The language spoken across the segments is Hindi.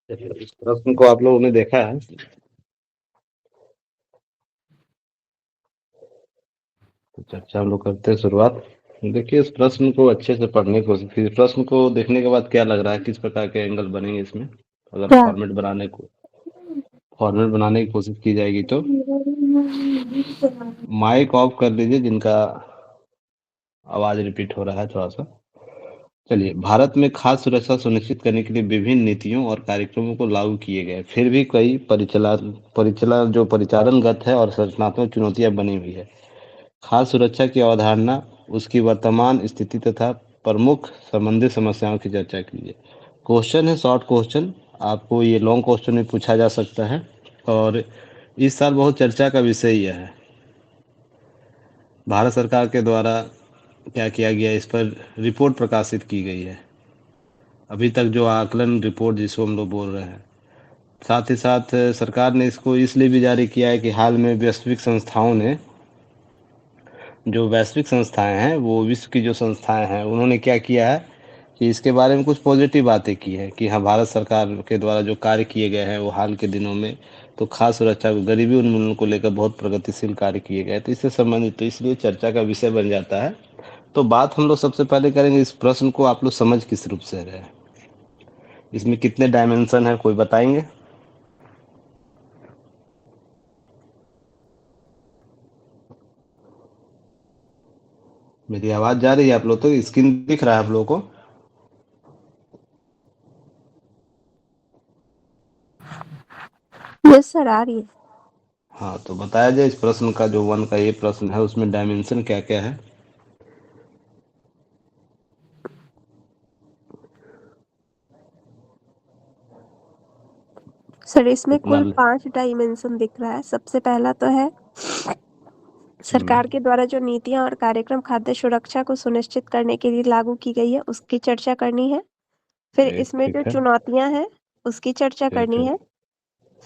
इस प्रश्न को आप लोगों ने देखा है। तो चर्चा हम लोग करते हैं शुरुआत। देखिए, इस प्रश्न को अच्छे से पढ़ने की कोशिश कीजिए। प्रश्न को देखने के बाद क्या लग रहा है, किस प्रकार के एंगल बनेंगे इसमें, अगर क्या फॉर्मेट बनाने की कोशिश की जाएगी तो। माइक ऑफ कर लीजिए जिनका आवाज रिपीट हो रहा है थोड़ा सा। चलिए, भारत में खाद्य सुरक्षा सुनिश्चित करने के लिए विभिन्न नीतियों और कार्यक्रमों को लागू किए गए, फिर भी कई परिचालनगत है और संरचनात्मक चुनौतियां बनी हुई है। खाद्य सुरक्षा की अवधारणा, उसकी वर्तमान स्थिति तथा प्रमुख संबंधित समस्याओं की चर्चा कीजिए। क्वेश्चन है, शॉर्ट क्वेश्चन, आपको ये लॉन्ग क्वेश्चन भी पूछा जा सकता है। और इस साल बहुत चर्चा का विषय यह है। भारत सरकार के द्वारा क्या किया गया, इस पर रिपोर्ट प्रकाशित की गई है अभी तक, जो आकलन रिपोर्ट जिसको हम लोग बोल रहे हैं। साथ ही साथ सरकार ने इसको इसलिए भी जारी किया है कि हाल में जो वैश्विक संस्थाएं हैं, वो विश्व की जो संस्थाएं हैं, उन्होंने क्या किया है कि इसके बारे में कुछ पॉजिटिव बातें की है कि हाँ, भारत सरकार के द्वारा जो कार्य किए गए हैं वो हाल के दिनों में तो खाद्य सुरक्षा, गरीबी उन्मूलन को लेकर बहुत प्रगतिशील कार्य किए गए, तो इससे संबंधित, तो इसलिए चर्चा का विषय बन जाता है। तो बात हम लोग सबसे पहले करेंगे, इस प्रश्न को आप लोग समझ किस रूप से रहे हैं, इसमें कितने डायमेंशन है, कोई बताएंगे? मेरी आवाज जा रही है आप लोग, तो स्क्रीन दिख रहा है आप लोगों को? यस सर, आ रही है। हाँ, तो बताया जाए इस प्रश्न का, जो वन का ये प्रश्न है, उसमें डायमेंशन क्या क्या है। सर, इसमें कितना कुल 5 डायमेंशन दिख रहा है। सबसे पहला तो है हम्म, सरकार के द्वारा जो नीतियां और कार्यक्रम खाद्य सुरक्षा को सुनिश्चित करने के लिए लागू की गई है, उसकी चर्चा करनी है। फिर एक इसमें जो ठीक है। चुनौतियां हैं, उसकी चर्चा ठीक करनी है। है।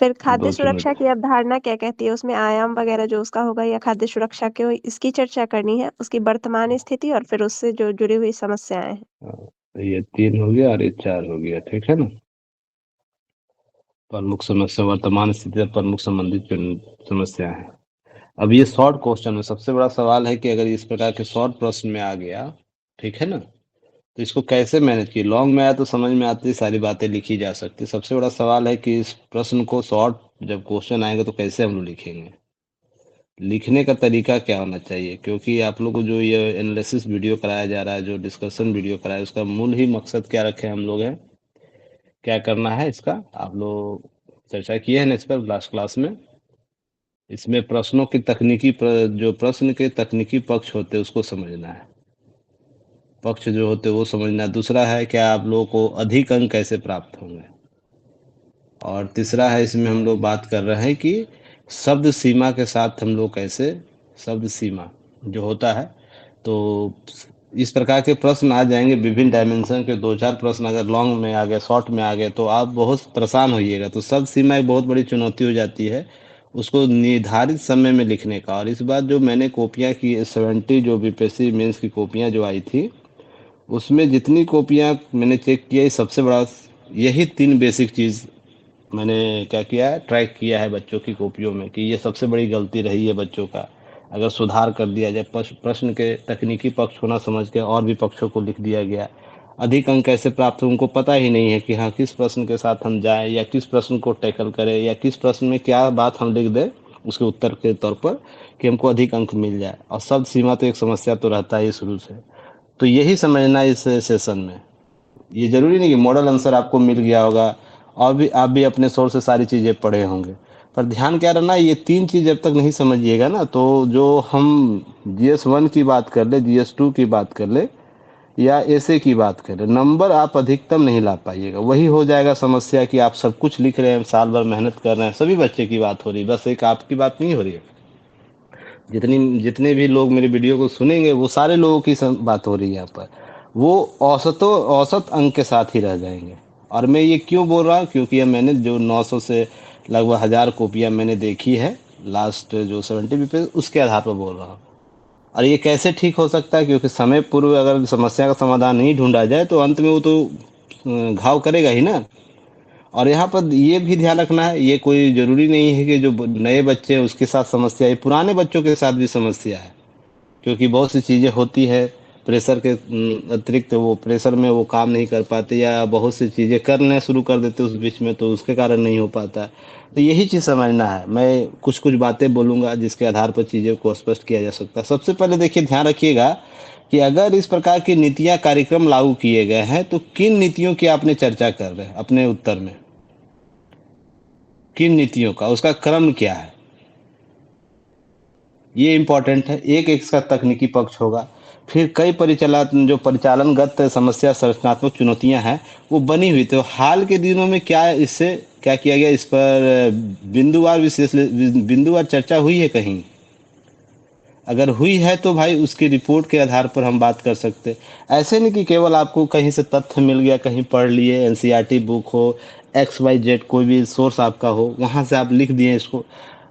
फिर खाद्य दो सुरक्षा चुनौती। की अवधारणा क्या कहती है, उसमें आयाम वगैरह जो उसका होगा, या खाद्य सुरक्षा के, इसकी चर्चा करनी है, उसकी वर्तमान स्थिति और फिर उससे जो जुड़ी हुई समस्याएं हैं। तो ये 3 हो गया और ये 4 हो गया, ठीक है ना। प्रमुख समस्या, वर्तमान स्थिति और प्रमुख संबंधित समस्या है। अब ये शॉर्ट क्वेश्चन में सबसे बड़ा सवाल है कि अगर इस प्रकार के शॉर्ट प्रश्न में आ गया, ठीक है ना, तो इसको कैसे मैनेज किए। लॉन्ग में आया तो समझ में आती, सारी बातें लिखी जा सकती। सबसे बड़ा सवाल है कि इस प्रश्न को शॉर्ट, जब क्वेश्चन आएंगे तो कैसे हम लोग लिखेंगे, लिखने का तरीका क्या होना चाहिए। क्योंकि आप लोग को जो ये एनालिसिस वीडियो कराया जा रहा है, जो डिस्कशन वीडियो कराया है, उसका मूल ही मकसद क्या रखे हम लोग हैं, क्या करना है इसका, आप लोग चर्चा किए हैं ना इस पर लास्ट क्लास में। इसमें प्रश्नों की जो प्रश्न के तकनीकी पक्ष होते हैं उसको समझना है, पक्ष जो होते हैं वो समझना है। दूसरा है क्या आप लोगों को अधिक अंक कैसे प्राप्त होंगे। और तीसरा है, इसमें हम लोग बात कर रहे हैं कि शब्द सीमा के साथ हम लोग कैसे, शब्द सीमा जो होता है, तो इस प्रकार के प्रश्न आ जाएंगे विभिन्न डायमेंशन के। 2-4 प्रश्न अगर लॉन्ग में आ गए, शॉर्ट में आ गए, तो आप बहुत परेशान होइएगा। तो शब्द सीमा एक बहुत बड़ी चुनौती हो जाती है, उसको निर्धारित समय में लिखने का। और इस बार जो मैंने कॉपियाँ की 70, जो बीपीएससी मेंस की कॉपियाँ जो आई थी, उसमें जितनी कॉपियाँ मैंने चेक किया, सबसे बड़ा यही 3 बेसिक चीज़ मैंने क्या किया है, ट्रैक किया है बच्चों की कॉपियों में, कि ये सबसे बड़ी गलती रही है बच्चों का। अगर सुधार कर दिया जाए, प्रश्न के तकनीकी पक्ष को ना समझ के और भी पक्षों को लिख दिया गया। अधिक अंक कैसे प्राप्त हो, उनको पता ही नहीं है कि हाँ, किस प्रश्न के साथ हम जाएं, या किस प्रश्न को टैकल करें, या किस प्रश्न में क्या बात हम लिख दें उसके उत्तर के तौर पर, कि हमको अधिक अंक मिल जाए। और शब्द सीमा तो एक समस्या तो रहता है शुरू से। तो यही समझना है इस सेशन में। ये जरूरी नहीं कि मॉडल आंसर आपको मिल गया होगा, और भी आप भी अपने सोर्स से सारी चीज़ें पढ़े होंगे। पर ध्यान क्या रहना, ये 3 चीज़ जब तक नहीं समझिएगा ना, तो जो हम GS1 की बात कर ले, GS2 की बात कर ले, या ऐसे की बात करें, नंबर आप अधिकतम नहीं ला पाइएगा। वही हो जाएगा समस्या कि आप सब कुछ लिख रहे हैं, साल भर मेहनत कर रहे हैं। सभी बच्चे की बात हो रही है, बस एक आपकी बात नहीं हो रही है। जितने भी लोग मेरे वीडियो को सुनेंगे, वो सारे लोगों की बात हो रही है यहाँ पर। वो औसत अंक के साथ ही रह जाएंगे। और मैं ये क्यों बोल रहा हूँ, क्योंकि अब मैंने जो 900 से लगभग 1000 कॉपियाँ मैंने देखी है, लास्ट जो 70 पे, उसके आधार पर बोल रहा हूँ। और ये कैसे ठीक हो सकता है, क्योंकि समय पूर्व अगर समस्या का समाधान नहीं ढूंढा जाए, तो अंत में वो तो घाव करेगा ही ना। और यहाँ पर ये भी ध्यान रखना है, ये कोई ज़रूरी नहीं है कि जो नए बच्चे हैं उसके साथ समस्या है, पुराने बच्चों के साथ भी समस्या है। क्योंकि बहुत सी चीज़ें होती है, प्रेशर के अतिरिक्त वो प्रेशर में वो काम नहीं कर पाते या बहुत सी चीज़ें करना शुरू कर देते उस बीच में, तो उसके कारण नहीं हो पाता। तो यही चीज़ समझना है। मैं कुछ-कुछ बातें बोलूँगा जिसके आधार पर चीज़ों को स्पष्ट किया जा सकता है। सबसे पहले देखिए, ध्यान रखिएगा कि अगर इस प्रकार की नीतियाँ, कार्यक्रम लागू किए गए हैं, तो किन नीतियों की आपने चर्चा कर रहे हैं अपने उत्तर में? किन नीतियों का? उसका क्रम क्या है? ये इम्पोर्टेंट है। एक इसका तकनीकी पक्ष होगा, फिर कई परिचालनगत समस्या, संरचनात्मक चुनौतियाँ हैं, वो बनी हुई। तो हाल के दिनों में क्या इससे क्या किया गया, इस पर बिंदुवार चर्चा हुई है कहीं? अगर हुई है तो भाई उसकी रिपोर्ट के आधार पर हम बात कर सकते हैं। ऐसे नहीं कि केवल आपको कहीं से तथ्य मिल गया, कहीं पढ़ लिए, एनसीईआरटी बुक हो, एक्स वाई जेड कोई भी सोर्स आपका हो, वहाँ से आप लिख दिए इसको।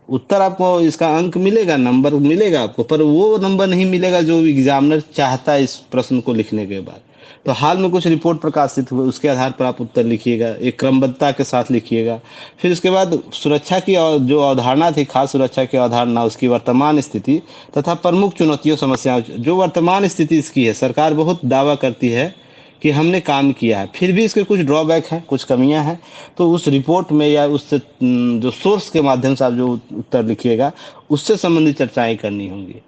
उत्तर आपको, इसका अंक मिलेगा, नंबर मिलेगा आपको, पर वो नंबर नहीं मिलेगा जो एग्जामिनर चाहता है इस प्रश्न को लिखने के बाद। तो हाल में कुछ रिपोर्ट प्रकाशित हुए, उसके आधार पर आप उत्तर लिखिएगा, एक क्रमबद्धता के साथ लिखिएगा। फिर उसके बाद सुरक्षा की जो अवधारणा थी, खास सुरक्षा की अवधारणा, उसकी वर्तमान स्थिति तथा प्रमुख चुनौतियों, समस्याओं, जो वर्तमान स्थिति इसकी है। सरकार बहुत दावा करती है कि हमने काम किया है, फिर भी इसके कुछ ड्रॉबैक हैं, कुछ कमियां हैं। तो उस रिपोर्ट में या उससे जो सोर्स के माध्यम से आप जो उत्तर लिखिएगा, उससे संबंधित चर्चाएं करनी होंगी।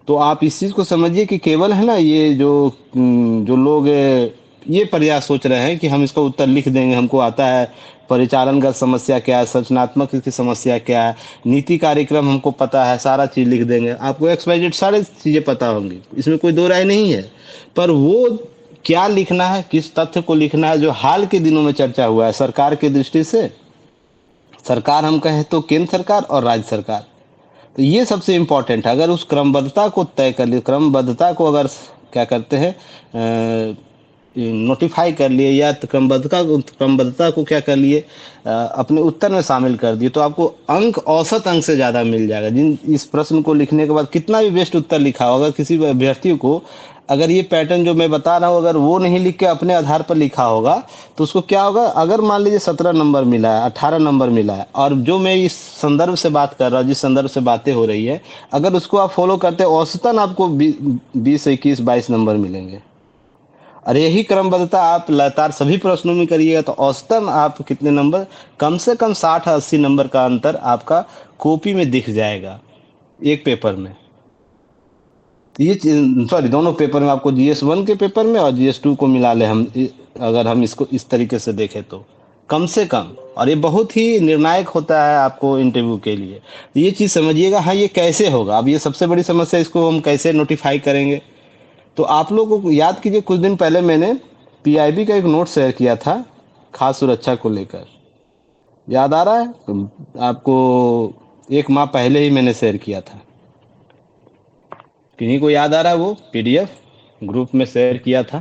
तो आप इस चीज़ को समझिए कि केवल है ना, ये जो लोग ये प्रयास सोच रहे हैं कि हम इसका उत्तर लिख देंगे, हमको आता है, परिचालनगत समस्या क्या है, संरचनात्मक की समस्या क्या है, नीति कार्यक्रम हमको पता है, सारा चीज़ लिख देंगे। आपको एक्स वाई जेड सारी चीज़ें पता होंगी, इसमें कोई दो राय नहीं है। पर वो क्या लिखना है, किस तथ्य को लिखना है, जो हाल के दिनों में चर्चा हुआ है सरकार की दृष्टि से। सरकार हम कहें तो केंद्र सरकार और राज्य सरकार। तो ये सबसे इम्पोर्टेंट है। अगर उस क्रमबद्धता को तय कर लिए, क्रमबद्धता को अगर क्या करते हैं, नोटिफाई कर लिए, या तो क्रमबद्धता को क्या कर लिए, अपने उत्तर में शामिल कर दिए, तो आपको अंक औसत अंक से ज़्यादा मिल जाएगा। जिन इस प्रश्न को लिखने के बाद कितना भी बेस्ट उत्तर लिखा होगा, किसी भी अभ्यर्थी को अगर ये पैटर्न जो मैं बता रहा हूँ, अगर वो नहीं लिख के अपने आधार पर लिखा होगा, तो उसको क्या होगा, अगर मान लीजिए 17 नंबर मिला है, 18 नंबर मिला है, और जो मैं इस संदर्भ से बात कर रहा हूँ, जिस संदर्भ से बातें हो रही है, अगर उसको आप फॉलो करते हैं, औसतन आपको 20, 21, 22 नंबर मिलेंगे। और यही क्रमबद्धता आप लगातार सभी प्रश्नों में करिएगा, तो औसतन आप कितने नंबर, कम से कम 60-80 नंबर का अंतर आपका कॉपी में दिख जाएगा, एक पेपर में। ये सॉरी, दोनों पेपर में, आपको GS1 के पेपर में और GS2 को मिला ले हम, अगर हम इसको इस तरीके से देखें तो कम से कम। और ये बहुत ही निर्णायक होता है आपको इंटरव्यू के लिए। तो ये चीज़ समझिएगा। हाँ, ये कैसे होगा, अब ये सबसे बड़ी समस्या, इसको हम कैसे नोटिफाई करेंगे। तो आप लोगों को याद कीजिए, कुछ दिन पहले मैंने PIB का एक नोट शेयर किया था, खास सुरक्षा को लेकर। याद आ रहा है आपको? एक माह पहले ही मैंने शेयर किया था। किन्हीं को याद आ रहा है? वो PDF ग्रुप में शेयर किया था।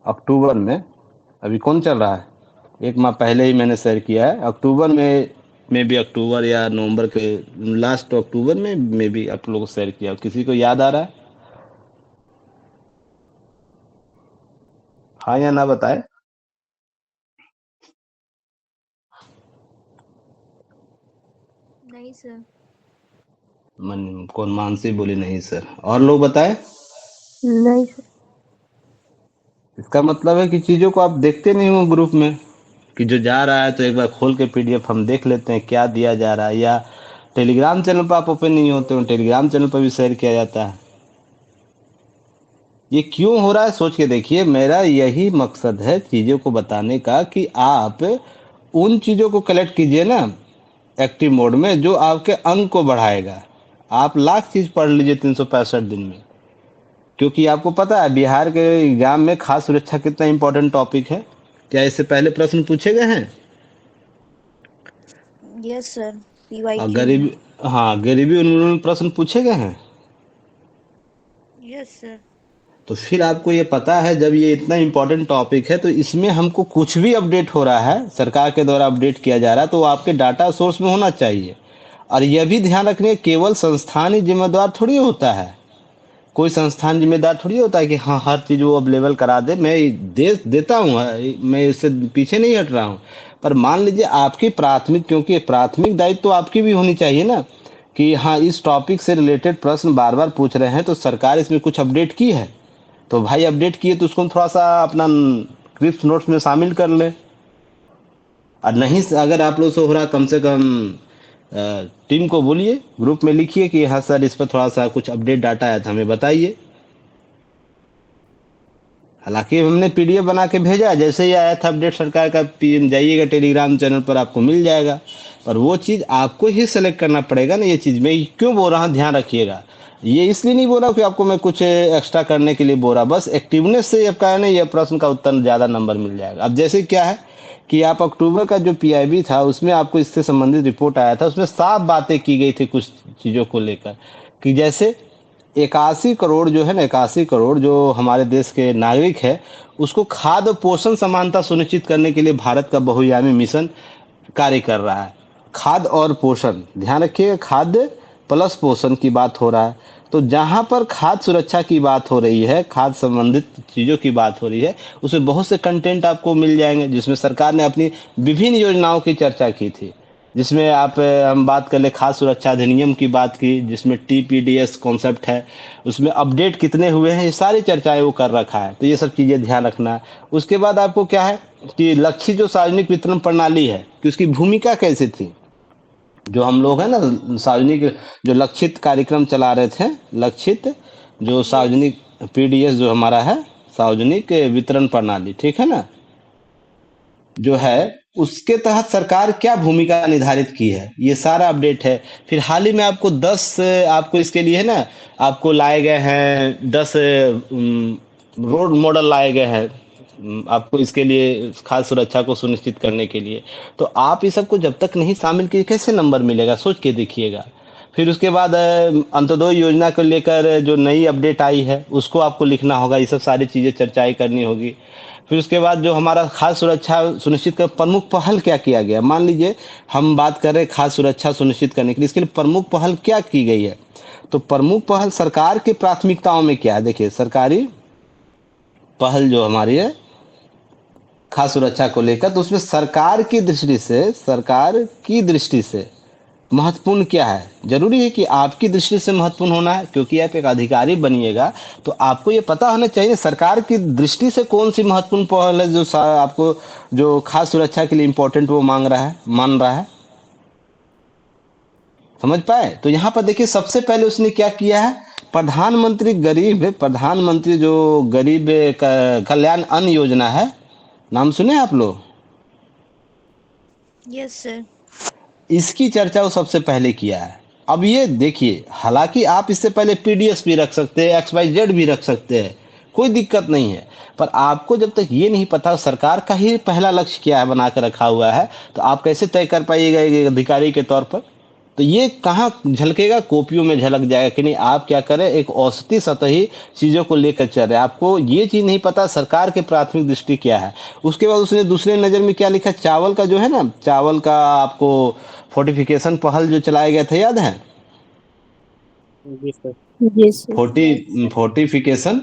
अक्टूबर में, अभी कौन चल रहा है, एक माह पहले ही मैंने शेयर किया है। अक्टूबर में भी, अक्टूबर या नवंबर के लास्ट अक्टूबर में भी आप लोगों को शेयर किया। किसी को याद आ रहा है? हाँ या ना बताए। नहीं सर। कौन? मानसी बोली नहीं सर। और लोग बताए। नहीं सर। इसका मतलब है कि चीज़ों को आप देखते नहीं हो ग्रुप में, कि जो जा रहा है तो एक बार खोल के PDF हम देख लेते हैं क्या दिया जा रहा है। या टेलीग्राम चैनल पर आप ओपन नहीं होते हो, टेलीग्राम चैनल पर भी शेयर किया जाता है। ये क्यों हो रहा है, सोच के देखिए। मेरा यही मकसद है चीज़ों को बताने का, कि आप उन चीज़ों को कलेक्ट कीजिए ना एक्टिव मोड में, जो आपके अंक को बढ़ाएगा। आप लाख चीज़ पढ़ लीजिए 365 दिन में, क्योंकि आपको पता है बिहार के एग्जाम में खास सुरक्षा कितना इंपॉर्टेंट टॉपिक है। क्या इससे पहले प्रश्न पूछे गए हैं? यस सर, और PYQ में। गरीबी, हाँ, गरीबी उन्मूलन प्रश्न पूछे गए हैं। Yes sir. तो फिर आपको ये पता है, जब ये इतना इम्पोर्टेंट टॉपिक है, तो इसमें हमको कुछ भी अपडेट हो रहा है, सरकार के द्वारा अपडेट किया जा रहा है, तो वो आपके डाटा सोर्स में होना चाहिए। और यह भी ध्यान रखने, केवल संस्थान ही जिम्मेदार थोड़ी होता है। कोई संस्थान जिम्मेदार थोड़ी होता है कि हाँ हर चीज वो अवेलेबल करा दे। मैं दे देता हूँ, मैं इससे पीछे नहीं हट रहा हूँ। पर मान लीजिए आपकी प्राथमिक, क्योंकि प्राथमिक दायित्व तो आपकी भी होनी चाहिए ना, कि हाँ इस टॉपिक से रिलेटेड प्रश्न बार बार पूछ रहे हैं तो सरकार इसमें कुछ अपडेट की है, तो भाई अपडेट किए तो उसको थोड़ा सा अपना क्रिप्स नोट्स में शामिल कर ले। और नहीं अगर आप लोग से हो रहा, कम से कम टीम को बोलिए, ग्रुप में लिखिए कि हाँ सर इस पर थोड़ा सा कुछ अपडेट डाटा आया था, हमें बताइए। हालांकि हमने पीडीएफ बना के भेजा, जैसे ही आया था अपडेट सरकार का, पीएम जाइएगा टेलीग्राम चैनल पर आपको मिल जाएगा। पर वो चीज़ आपको ही सेलेक्ट करना पड़ेगा ना। ये चीज़ मैं क्यों बोल रहा हूँ, ध्यान रखिएगा। ये इसलिए नहीं बोल रहा कि आपको मैं कुछ एक्स्ट्रा करने के लिए बोल रहा, बस एक्टिवनेस से आपका है ना ये प्रश्न का उत्तर ज़्यादा नंबर मिल जाएगा। अब जैसे क्या है कि आप अक्टूबर का जो पीआईबी था उसमें आपको इससे संबंधित रिपोर्ट आया था, उसमें साफ बातें की गई थी कुछ चीज़ों को लेकर, कि जैसे 81 करोड़ जो है ना, 81 करोड़ जो हमारे देश के नागरिक है, उसको खाद्य पोषण समानता सुनिश्चित करने के लिए भारत का बहुआयामी मिशन कार्य कर रहा है। खाद्य और पोषण, ध्यान रखिए, खाद्य प्लस पोषण की बात हो रहा है। तो जहां पर खाद्य सुरक्षा की बात हो रही है, खाद्य संबंधित चीजों की बात हो रही है, उसमें बहुत से कंटेंट आपको मिल जाएंगे, जिसमें सरकार ने अपनी विभिन्न योजनाओं की चर्चा की थी। जिसमें आप हम बात कर ले खाद्य सुरक्षा अधिनियम की बात की, जिसमें टीपीडीएस कॉन्सेप्ट है, उसमें अपडेट कितने हुए हैं, ये सारी चर्चाएं वो कर रखा है। तो ये सब चीजें ध्यान रखना है। उसके बाद आपको क्या है कि लक्षित जो सार्वजनिक वितरण प्रणाली है कि उसकी भूमिका कैसे थी। जो हम लोग है ना सार्वजनिक जो लक्षित कार्यक्रम चला रहे थे, लक्षित जो यस। सार्वजनिक पीडीएस जो हमारा है, सार्वजनिक वितरण प्रणाली, ठीक है ना, जो है उसके तहत सरकार क्या भूमिका निर्धारित की है, ये सारा अपडेट है। फिर हाल ही में आपको 10 आपको इसके लिए है ना, आपको लाए गए हैं 10 रोड मॉडल लाए गए हैं, आपको इसके लिए खाद्य सुरक्षा को सुनिश्चित करने के लिए। तो आप इस सब को जब तक नहीं शामिल किए कैसे नंबर मिलेगा, सोच के देखिएगा। फिर उसके बाद अंत्योदय योजना को लेकर जो नई अपडेट आई है उसको आपको लिखना होगा, ये सब सारी चीजें चर्चाएं करनी होगी। फिर उसके बाद जो हमारा खाद्य सुरक्षा सुनिश्चित कर प्रमुख पहल क्या किया गया, मान लीजिए हम बात कर रहे हैं खाद्य सुरक्षा सुनिश्चित करने के लिए, इसके लिए प्रमुख पहल क्या की गई है। तो प्रमुख पहल सरकार की प्राथमिकताओं में क्या है, देखिए सरकारी पहल जो हमारी है खाद्य सुरक्षा को लेकर, तो उसमें सरकार की दृष्टि से महत्वपूर्ण क्या है। जरूरी है कि आपकी दृष्टि से महत्वपूर्ण होना है, क्योंकि आप एक अधिकारी बनिएगा तो आपको ये पता होना चाहिए सरकार की दृष्टि से कौन सी महत्वपूर्ण पहल है जो आपको जो खाद्य सुरक्षा के लिए इम्पोर्टेंट वो मान रहा है। समझ पाए। तो यहाँ पर देखिए सबसे पहले उसने क्या किया है, प्रधानमंत्री जो गरीब कल्याण अन्न योजना है, नाम सुने आप लोग, यस सर। इसकी चर्चा वो सबसे पहले किया है। अब ये देखिए, हालांकि आप इससे पहले पीडीएस भी रख सकते हैं, XYZ भी रख सकते हैं, कोई दिक्कत नहीं है। पर आपको जब तक ये नहीं पता सरकार का ही पहला लक्ष्य क्या है बना कर रखा हुआ है, तो आप कैसे तय कर पाइएगा एक अधिकारी के तौर पर। तो ये कहाँ झलकेगा, कॉपियों में झलक जाएगा कि नहीं। आप क्या करें, एक औसती सतही चीजों को लेकर चल रहे हैं, आपको ये चीज नहीं पता सरकार की प्राथमिक दृष्टि क्या है। उसके बाद उसने दूसरे नजर में क्या लिखा, चावल का जो है ना, चावल का आपको फोर्टिफिकेशन पहल जो चलाया गया था, याद है। जी sir. Yes sir. Fortification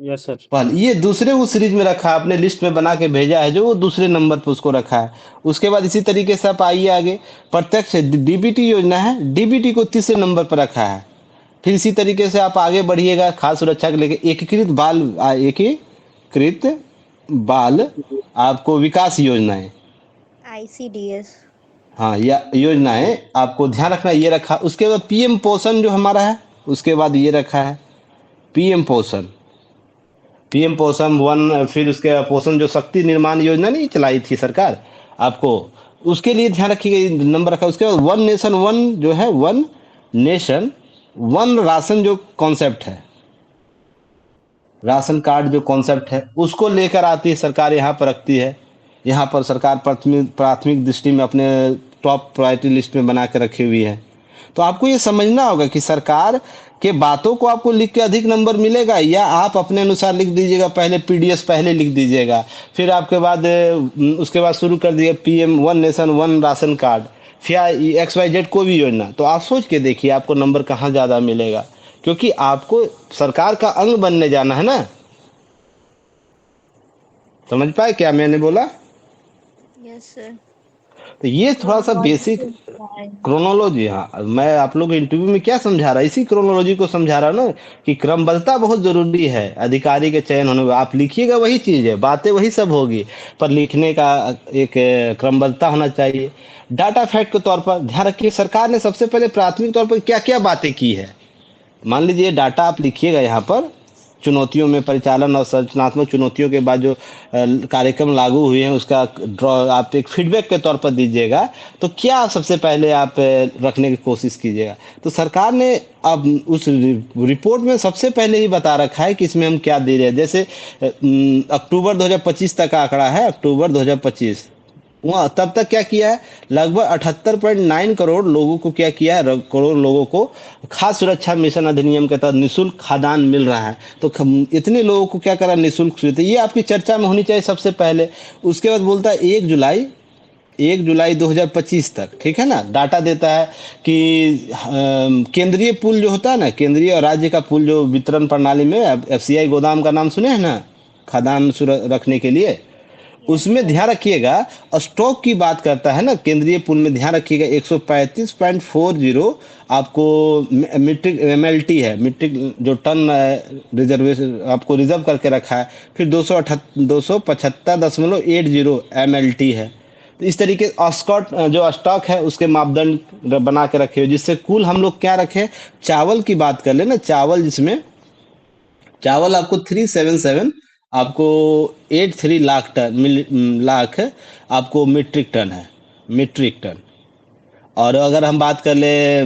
yes sir. पहल, ये दूसरे वो सीरीज में रखा है, अपने लिस्ट में बना के भेजा है, जो वो दूसरे नंबर पर उसको रखा है। उसके बाद इसी तरीके से आप आइए आगे, प्रत्यक्ष डीबीटी योजना है, डीबीटी को तीसरे नंबर पर रखा है। फिर इसी तरीके से आप आगे बढ़िएगा, खाद्य सुरक्षा को लेकर एकीकृत बाल आपको विकास योजनाएं, ICDS। हाँ या योजनाएं आपको ध्यान रखना, ये रखा। उसके बाद पीएम पोषण जो हमारा है, उसके बाद ये रखा है पीएम पोषण, पीएम पोषण वन। फिर उसके बाद पोषण जो शक्ति निर्माण योजना नहीं चलाई थी सरकार आपको, उसके लिए ध्यान रखिएगा, नंबर रखा। उसके बाद वन नेशन वन जो है, वन नेशन वन राशन जो कॉन्सेप्ट है, राशन कार्ड जो कॉन्सेप्ट है, उसको लेकर आती है सरकार, यहाँ पर रखती है। यहाँ पर सरकार प्राथमिक दृष्टि में अपने टॉप प्रायोरिटी लिस्ट में बना के रखी हुई है। तो आपको ये समझना होगा कि सरकार के बातों को आपको लिख के अधिक नंबर मिलेगा, या आप अपने अनुसार लिख दीजिएगा, पहले पीडीएस पहले लिख दीजिएगा, फिर आपके बाद उसके बाद शुरू कर दिए PM one nation one ration card, फिर XYZ कोई भी योजना। तो आप सोच के देखिए आपको नंबर कहाँ ज़्यादा मिलेगा, क्योंकि आपको सरकार का अंग बनने जाना है ना। समझ पाए क्या मैंने बोला? Yes sir. तो ये थोड़ा सा क्रोनोलॉजी बेसिक से क्या है? क्रोनोलॉजी। हाँ, मैं आप लोग इंटरव्यू में क्या समझा रहा, इसी क्रोनोलॉजी को समझा रहा ना, कि क्रमबद्धता बहुत जरूरी है अधिकारी के चयन होने में। आप लिखिएगा वही चीज है, बातें वही सब होगी, पर लिखने का एक क्रमबद्धता होना चाहिए। डाटा फैक्ट के तौर पर ध्यान रखिए, सरकार ने सबसे पहले प्राथमिक तौर पर क्या क्या बातें की है। मान लीजिए डाटा आप लिखिएगा यहाँ पर, चुनौतियों में परिचालन और संरचनात्मक चुनौतियों के बाद जो कार्यक्रम लागू हुए हैं उसका ड्रॉ आप एक फीडबैक के तौर पर दीजिएगा। तो क्या सबसे पहले आप रखने की कोशिश कीजिएगा। तो सरकार ने अब उस रिपोर्ट में सबसे पहले ही बता रखा है कि इसमें हम क्या दे रहे हैं। जैसे अक्टूबर 2025 तक का आंकड़ा है, अक्टूबर 2025, वहाँ तब तक क्या किया है, लगभग 78.9 करोड़ लोगों को क्या किया है, करोड़ लोगों को खाद्य सुरक्षा मिशन अधिनियम के तहत निःशुल्क खाद्यान्न मिल रहा है। तो इतने लोगों को क्या करा, निःशुल्क सुविधा, ये आपकी चर्चा में होनी चाहिए सबसे पहले। उसके बाद बोलता है 1 जुलाई 2025 तक, ठीक है ना, डाटा देता है कि केंद्रीय पूल जो होता है ना, केंद्रीय और राज्य का पूल जो वितरण प्रणाली में, एफसीआई गोदाम का नाम सुने हैं ना, खाद्यान्न रखने के लिए, यस उसमें सर। ध्यान रखिएगा, स्टॉक की बात करता है ना केंद्रीय पूल में, ध्यान रखिएगा 135.40 आपको मीट्रिक एमएलटी है, मीट्रिक जो टन रिजर्वेशन आपको रिजर्व करके रखा है। फिर 275.80 एमएलटी है। तो इस तरीके स्कॉट जो स्टॉक है उसके मापदंड बना के रखे हो, जिससे कुल हम लोग क्या रखे। चावल की बात कर ले ना, चावल जिसमें चावल आपको 377, आपको 83 लाख लाख आपको मीट्रिक टन है, मीट्रिक टन। और अगर हम बात कर ले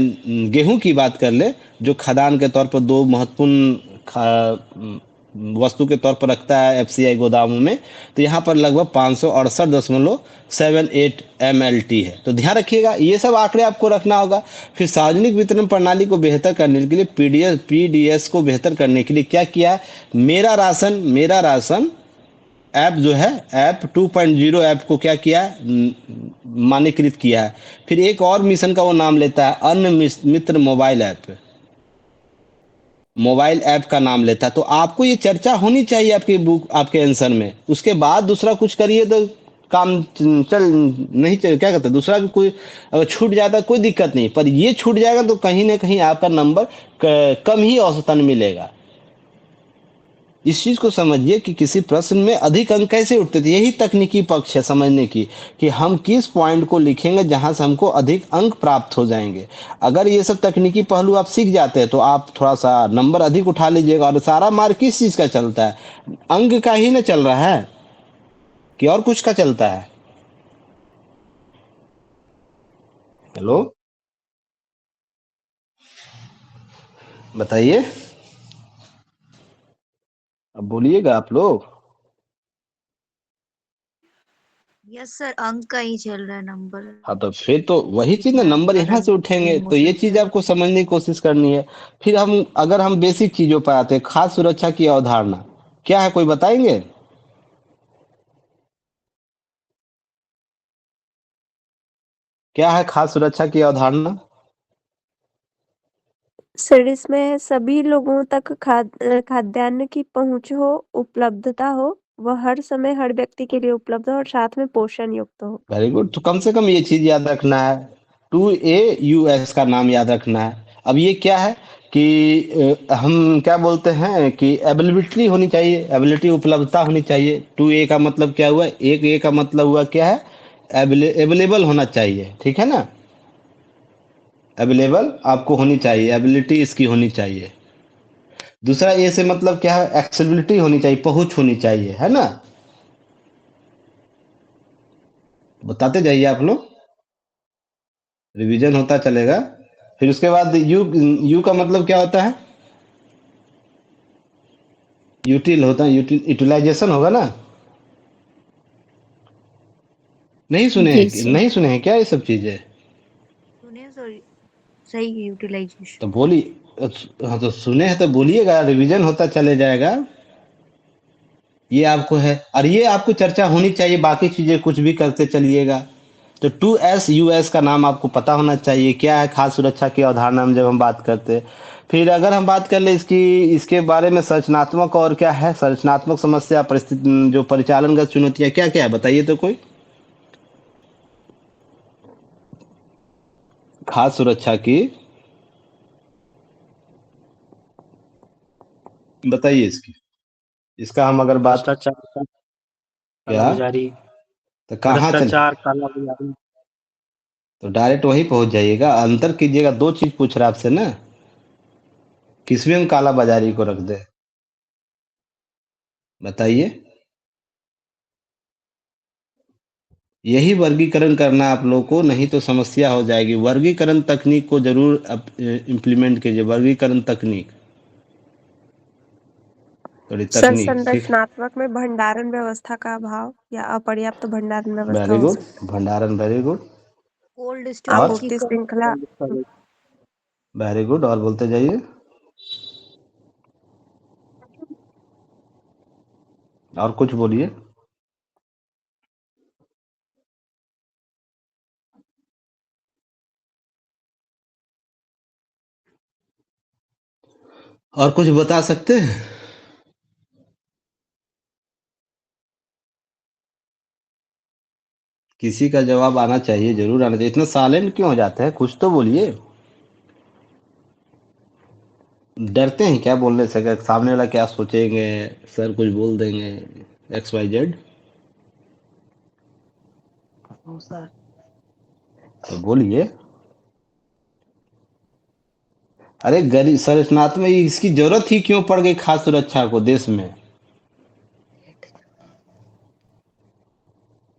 गेहूं की बात कर ले, जो खदान के तौर पर दो महत्वपूर्ण वस्तु के तौर पर रखता है एफसीआई गोदामों में, तो यहाँ पर लगभग 568.78 एमएलटी है। तो ध्यान रखिएगा, ये सब आंकड़े आपको रखना होगा। फिर सार्वजनिक वितरण प्रणाली को बेहतर करने के लिए पीडीएस को बेहतर करने के लिए क्या किया, मेरा राशन ऐप जो है, ऐप 2.0 ऐप को क्या किया, मान्यकृत किया है। फिर एक और मिशन का वो नाम लेता है अन्न मित्र मोबाइल ऐप, मोबाइल ऐप का नाम लेता है। तो आपको ये चर्चा होनी चाहिए आपकी बुक, आपके आंसर में। उसके बाद दूसरा कुछ करिए तो काम चल नहीं चल, क्या कहते हैं, दूसरा भी कोई अगर छूट जाता है कोई दिक्कत नहीं, पर ये छूट जाएगा तो कहीं ना कहीं आपका नंबर कम ही औसतन मिलेगा। इस चीज को समझिए कि किसी प्रश्न में अधिक अंक कैसे उठते थे। यही तकनीकी पक्ष है समझने की, कि हम किस पॉइंट को लिखेंगे जहां से हमको अधिक अंक प्राप्त हो जाएंगे। अगर ये सब तकनीकी पहलू आप सीख जाते हैं तो आप थोड़ा सा नंबर अधिक उठा लीजिएगा। और सारा मार्क किस चीज का चलता है, अंक का ही ना चल रहा है, कि और कुछ का चलता है। हेलो, बताइए, अब बोलिएगा आप लोग। यस सर, अंक का ही चल रहा है नंबर। हाँ, तो फिर तो वही चीज ना, जितना नंबर ज्यादा यहाँ से लिखेंगे उठेंगे। तो ये चीज इमोशंस। आपको समझने की कोशिश करनी है। फिर अगर हम बेसिक चीजों पर आते हैं, खाद्य सुरक्षा की अवधारणा क्या है, कोई बताएंगे? क्या है खाद्य सुरक्षा की अवधारणा? सर इसमें सभी लोगों तक खाद्यान्न की पहुंच हो, उपलब्धता हो, वह हर समय हर व्यक्ति के लिए उपलब्ध हो और साथ में पोषण युक्त हो। Very good. तो कम से कम ये चीज याद रखना है, 2AUS का नाम याद रखना है। अब ये क्या है कि हम क्या बोलते हैं कि अवेलेबिलिटी होनी चाहिए, एबिलिटी उपलब्धता होनी चाहिए। 2A का मतलब क्या हुआ, एक ए का मतलब हुआ क्या है, अवेलेबल होना चाहिए, ठीक है ना, अवेलेबल आपको होनी चाहिए, एबिलिटी इसकी होनी चाहिए। दूसरा ए से मतलब क्या है, एक्सेसिबिलिटी होनी चाहिए, पहुंच होनी चाहिए, है ना। बताते जाइए आप लोग, रिवीजन होता चलेगा। फिर उसके बाद यू यू का मतलब क्या होता है, यूटिल होता है, यूटिलाइजेशन होगा ना। नहीं सुने जी हैं, सर। नहीं सुने हैं क्या ये सब चीजें? सुने सर, सही यूटिलाइजेशन। तो बोली, हाँ तो सुने हैं तो बोलिएगा, रिवीजन होता चले जाएगा। ये आपको है, और ये आपको चर्चा होनी चाहिए, बाकी चीजें कुछ भी करते चलिएगा। तो 2SUS का नाम आपको पता होना चाहिए, क्या है खाद्य सुरक्षा की अवधारणा में जब हम बात करते हैं। फिर अगर हम बात कर ले इसके बारे में संरचनात्मक और क्या है, संरचनात्मक समस्या, परिस्थिति जो परिचालनगत चुनौतियां क्या क्या है बताइए तो कोई खाद्य सुरक्षा की बताइए इसकी, इसका हम अगर बात भ्रष्टाचार, क्या कालाबाजारी, तो कहाँ चले, भ्रष्टाचार, कालाबाजारी। तो डायरेक्ट वहीं पहुंच जाइएगा। अंतर कीजिएगा, दो चीज पूछ रहा है आपसे ना, किसमें हम काला बाजारी को रख दे बताइए। यही वर्गीकरण करना आप लोगों को, नहीं तो समस्या हो जाएगी। वर्गीकरण तकनीक को जरूर इम्प्लीमेंट कीजिए, वर्गीकरण तकनीक, थोड़ी सर तकनीक सीख। संरचनात्मक में भंडारण व्यवस्था का अभाव या अपर्याप्त भंडारण व्यवस्था वेरी हो गुड, सकता भंडारण वेरी गुड। कोल्ड है। और स्टोरेज की आपूर्ति श्रृंखला कमी। वेरी गुड, और बोलते जाइए, और कुछ बोलिए। और कुछ बता सकते हैं? किसी का जवाब आना चाहिए, जरूर आना चाहिए। इतना साइलेंट क्यों हो जाते हैं, कुछ तो बोलिए। डरते हैं क्या बोलने से, अगर सामने वाला क्या सोचेंगे, सर कुछ बोल देंगे, XYZ, तो बोलिए। अरे गरीब संरचनात्मक इसकी जरूरत ही क्यों पड़ गई खाद्य सुरक्षा को देश में,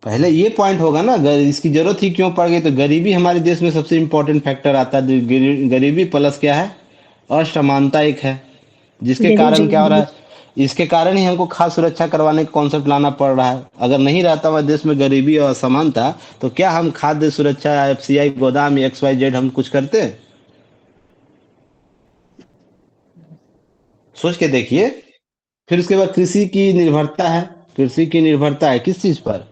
पहले ये पॉइंट होगा ना। इसकी जरूरत ही क्यों पड़ गई, तो गरीबी हमारे देश में सबसे इम्पोर्टेंट फैक्टर आता है। गरीबी प्लस क्या है, असमानता एक है, जिसके कारण क्या हो रहा है, इसके कारण ही हमको खाद्य सुरक्षा करवाने का कॉन्सेप्ट लाना पड़ रहा है। अगर नहीं रहता हमारे देश में गरीबी और असमानता, तो क्या हम खाद्य सुरक्षा, FCI गोदाम या XYZ हम कुछ करते हैं? सोच के देखिए। फिर उसके बाद कृषि की निर्भरता है, कृषि की निर्भरता है किस चीज पर,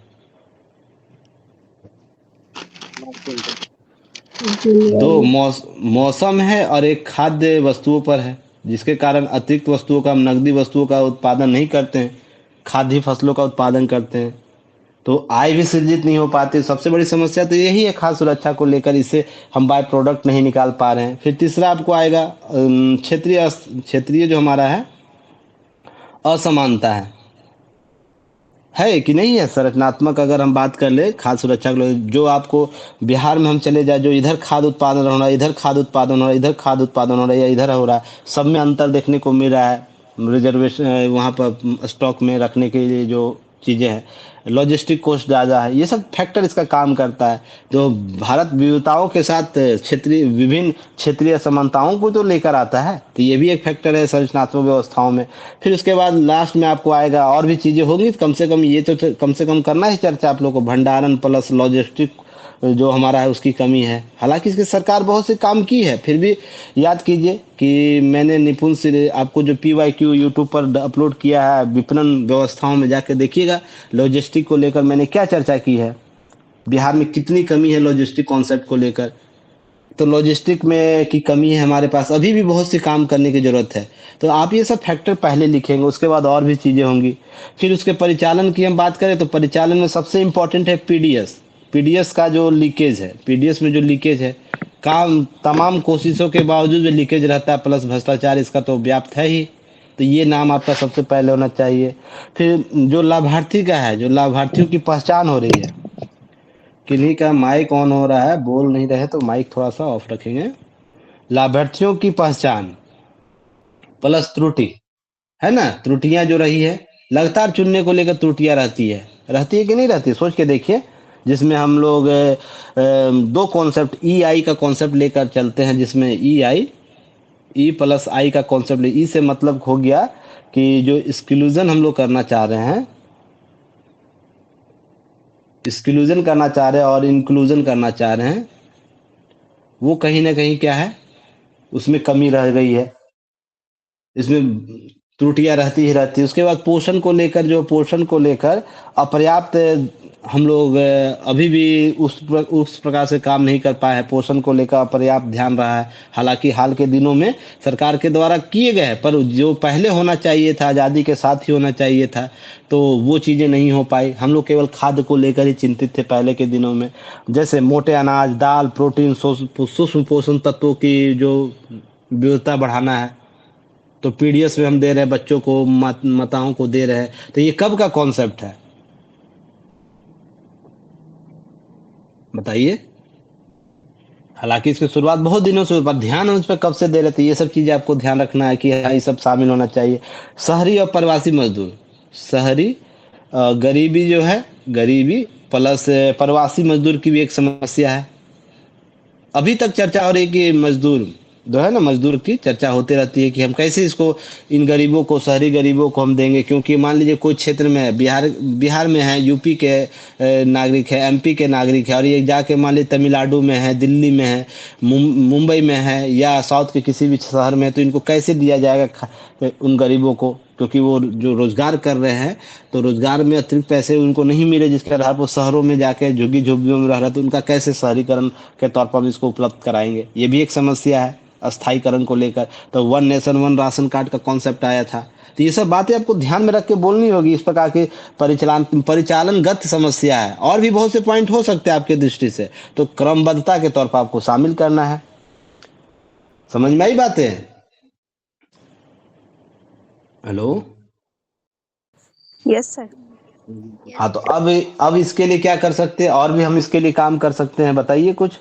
दो मौसम है और एक खाद्य वस्तुओं पर है, जिसके कारण अतिरिक्त वस्तुओं का, हम नकदी वस्तुओं का उत्पादन नहीं करते हैं, खाद्य फसलों का उत्पादन करते हैं, तो आय भी सृजित नहीं हो पाती। सबसे बड़ी समस्या तो यही है खाद्य सुरक्षा को लेकर, इससे हम बाय प्रोडक्ट नहीं निकाल पा रहे हैं। फिर तीसरा आपको आएगा क्षेत्रीय जो हमारा है असमानता है कि नहीं है संरचनात्मक। अगर हम बात कर ले खाद्य सुरक्षा को, जो आपको बिहार में हम चले जाए, जो इधर खाद्य उत्पादन हो रहा है, इधर खाद्य उत्पादन हो रहा है, इधर खाद्य उत्पादन हो रहा है, या इधर हो रहा है, सब में अंतर देखने को मिल रहा है। रिजर्वेशन वहाँ पर स्टॉक में रखने के लिए जो चीज़ें हैं, लॉजिस्टिक कॉस्ट ज़्यादा है, ये सब फैक्टर इसका काम करता है। जो भारत विविधताओं के साथ विभिन्न क्षेत्रीय समानताओं को तो लेकर आता है, तो ये भी एक फैक्टर है संरचनात्मक व्यवस्थाओं में। फिर उसके बाद लास्ट में आपको आएगा, और भी चीज़ें होंगी, कम से कम ये तो कम से कम करना ही चर्चा आप लोग को, भंडारण प्लस लॉजिस्टिक जो हमारा है उसकी कमी है। हालांकि इसकी सरकार बहुत से काम की है, फिर भी याद कीजिए कि मैंने निपुण से आपको जो PYQ यूट्यूब पर अपलोड किया है, विपणन व्यवस्थाओं में जाकर देखिएगा, लॉजिस्टिक को लेकर मैंने क्या चर्चा की है, बिहार में कितनी कमी है लॉजिस्टिक कॉन्सेप्ट को लेकर। तो लॉजिस्टिक में की कमी है हमारे पास, अभी भी बहुत से काम करने की ज़रूरत है। तो आप ये सब फैक्टर पहले लिखेंगे, उसके बाद और भी चीज़ें होंगी। फिर उसके परिचालन की हम बात करें, तो परिचालन में सबसे इम्पोर्टेंट है PDS का जो लीकेज है, PDS में जो लीकेज है, काम तमाम कोशिशों के बावजूद भी लीकेज रहता है, प्लस भ्रष्टाचार इसका तो व्याप्त है ही। तो ये नाम आपका सबसे पहले होना चाहिए। फिर जो लाभार्थी का है, जो लाभार्थियों की पहचान हो रही है, किन्हीं का माइक ऑन हो रहा है, बोल नहीं रहे, तो माइक थोड़ा सा ऑफ रखेंगे। लाभार्थियों की पहचान प्लस त्रुटि, है ना, त्रुटियां जो रही है, लगातार चुनने को लेकर त्रुटियां रहती है कि नहीं रहती, सोच के देखिए। जिसमें हम लोग दो कॉन्सेप्ट EI का कॉन्सेप्ट लेकर चलते हैं, जिसमें E+I का कॉन्सेप्ट, ई से मतलब हो गया कि जो एक्सक्लूजन हम लोग करना चाह रहे हैं, एक्सक्लूजन करना चाह रहे हैं और इंक्लूजन करना चाह रहे हैं, वो कहीं ना कहीं क्या है, उसमें कमी रह गई है, इसमें त्रुटियां रहती ही रहती है। उसके बाद पोषण को लेकर, जो पोषण को लेकर अपर्याप्त हम लोग अभी भी उस प्रकार से काम नहीं कर पाए हैं। पोषण को लेकर पर्याप्त ध्यान रहा है। हालांकि हाल के दिनों में सरकार के द्वारा किए गए हैं, पर जो पहले होना चाहिए था, आज़ादी के साथ ही होना चाहिए था, तो वो चीज़ें नहीं हो पाई। हम लोग केवल खाद्य को लेकर ही चिंतित थे पहले के दिनों में। जैसे मोटे अनाज, दाल, प्रोटीन, सूक्ष्म पोषण तत्वों की जो विविधता बढ़ाना है, तो पीडीएस में हम दे रहे हैं बच्चों को, माताओं को दे रहे हैं। तो ये कब का कॉन्सेप्ट है बताइए? हालांकि इसकी शुरुआत बहुत दिनों से हुई, पर ध्यान हम उस पर कब से दे रहे थे? ये सब चीजें आपको ध्यान रखना है कि हाँ, ये सब शामिल होना चाहिए। शहरी और प्रवासी मजदूर, शहरी गरीबी जो है, गरीबी प्लस प्रवासी मजदूर की भी एक समस्या है। अभी तक चर्चा हो रही है कि मजदूर जो है ना, मजदूर की चर्चा होती रहती है कि हम कैसे इसको, इन गरीबों को, शहरी गरीबों को हम देंगे। क्योंकि मान लीजिए कोई क्षेत्र में है, बिहार बिहार में है, यूपी के नागरिक है, एमपी के नागरिक है, और ये जाके मान लीजिए तमिलनाडु में है, दिल्ली में है, मुंबई में है, या साउथ के किसी भी शहर में है, तो इनको कैसे दिया जाएगा उन गरीबों को? क्योंकि वो जो रोजगार कर रहे हैं, तो रोजगार में अतिरिक्त पैसे उनको नहीं मिले, जिसके आधार पर शहरों में जाके झुग्गी झोपड़ियों में रह रहे हैं, तो उनका कैसे शहरीकरण के तौर पर हम इसको उपलब्ध कराएंगे? ये भी एक समस्या है अस्थायीकरण को लेकर। तो one nation one ration card का कॉन्सेप्ट आया था। तो ये सब बातें आपको ध्यान में रख के बोलनी होगी। इस प्रकार की परिचालनगत समस्या है, और भी बहुत से पॉइंट हो सकते हैं आपके दृष्टि से, तो क्रमबद्धता के तौर पर आपको शामिल करना है। समझ में आई बातें? हेलो। Yes sir. हाँ, तो अब इसके लिए क्या कर सकते हैं? और भी हम इसके लिए काम कर सकते हैं, बताइए कुछ।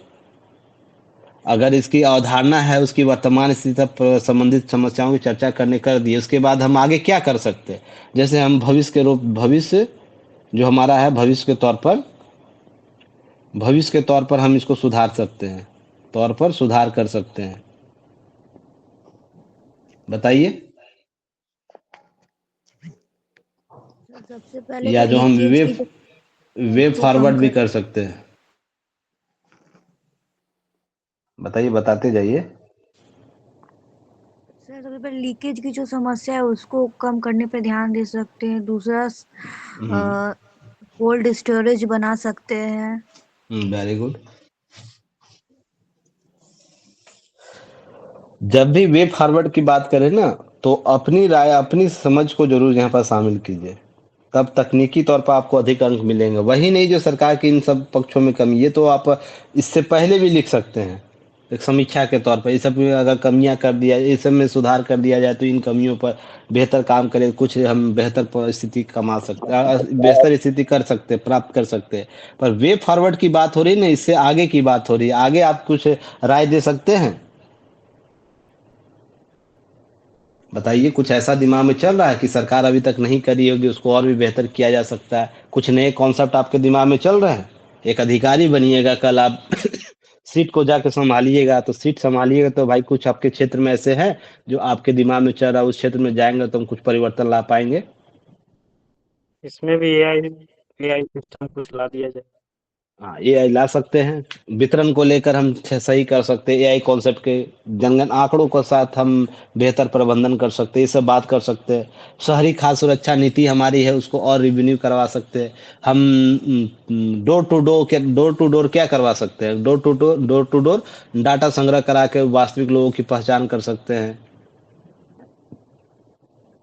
अगर इसकी अवधारणा है, उसकी वर्तमान स्थिति पर संबंधित समस्याओं की चर्चा करने कर दी, उसके बाद हम आगे क्या कर सकते हैं? जैसे हम भविष्य जो हमारा है, भविष्य के तौर पर हम इसको सुधार सकते हैं, सुधार कर सकते हैं। बताइए। सर सबसे पहले या तो जो हम लीकेज की वे उसको कम फॉरवर्ड भी कर। कर सकते हैं। बताइए, बताते जाइए। सर सबसे पहले लीकेज की जो समस्या है उसको कम करने पे ध्यान दे सकते हैं। दूसरा कोल्ड स्टोरेज बना सकते हैं। Very good. जब भी वे फॉरवर्ड की बात करें ना, तो अपनी राय, अपनी समझ को जरूर यहाँ पर शामिल कीजिए, तब तकनीकी तौर पर आपको अधिक अंक मिलेंगे। वही नहीं जो सरकार की इन सब पक्षों में कमी, ये तो आप इससे पहले भी लिख सकते हैं एक समीक्षा के तौर पर। इस सब में अगर कमियां कर दिया, इस सब में सुधार कर दिया जाए, तो इन कमियों पर बेहतर काम करें, कुछ हम बेहतर स्थिति कमा सकते, बेहतर स्थिति कर सकते, प्राप्त कर सकते। पर वे फॉरवर्ड की बात हो रही है ना, इससे आगे की बात हो रही है। आगे आप कुछ राय दे सकते हैं? बताइए, कुछ ऐसा दिमाग में चल रहा है कि सरकार अभी तक नहीं करी होगी, उसको और भी बेहतर किया जा सकता है? कुछ नए कॉन्सेप्ट आपके दिमाग में चल रहे हैं? एक अधिकारी बनिएगा कल आप सीट को जाके संभालिएगा, तो सीट संभालिएगा तो भाई कुछ आपके क्षेत्र में ऐसे हैं जो आपके दिमाग में चल रहा है, उस क्षेत्र में जाएंगे तो हम कुछ परिवर्तन ला पाएंगे। इसमें भी एआई सिस्टम कुछ ला दिया जाए। हाँ, एआई ला सकते हैं। वितरण को लेकर हम सही कर सकते हैं, एआई कॉन्सेप्ट के जनगण आंकड़ों के साथ हम बेहतर प्रबंधन कर सकते हैं, ये सब बात कर सकते हैं। शहरी खाद्य सुरक्षा नीति हमारी है, उसको और रिव्यू करवा सकते हैं हम। डोर टू डोर क्या करवा सकते हैं? डोर टू डोर डाटा संग्रह करा के वास्तविक लोगों की पहचान कर सकते हैं।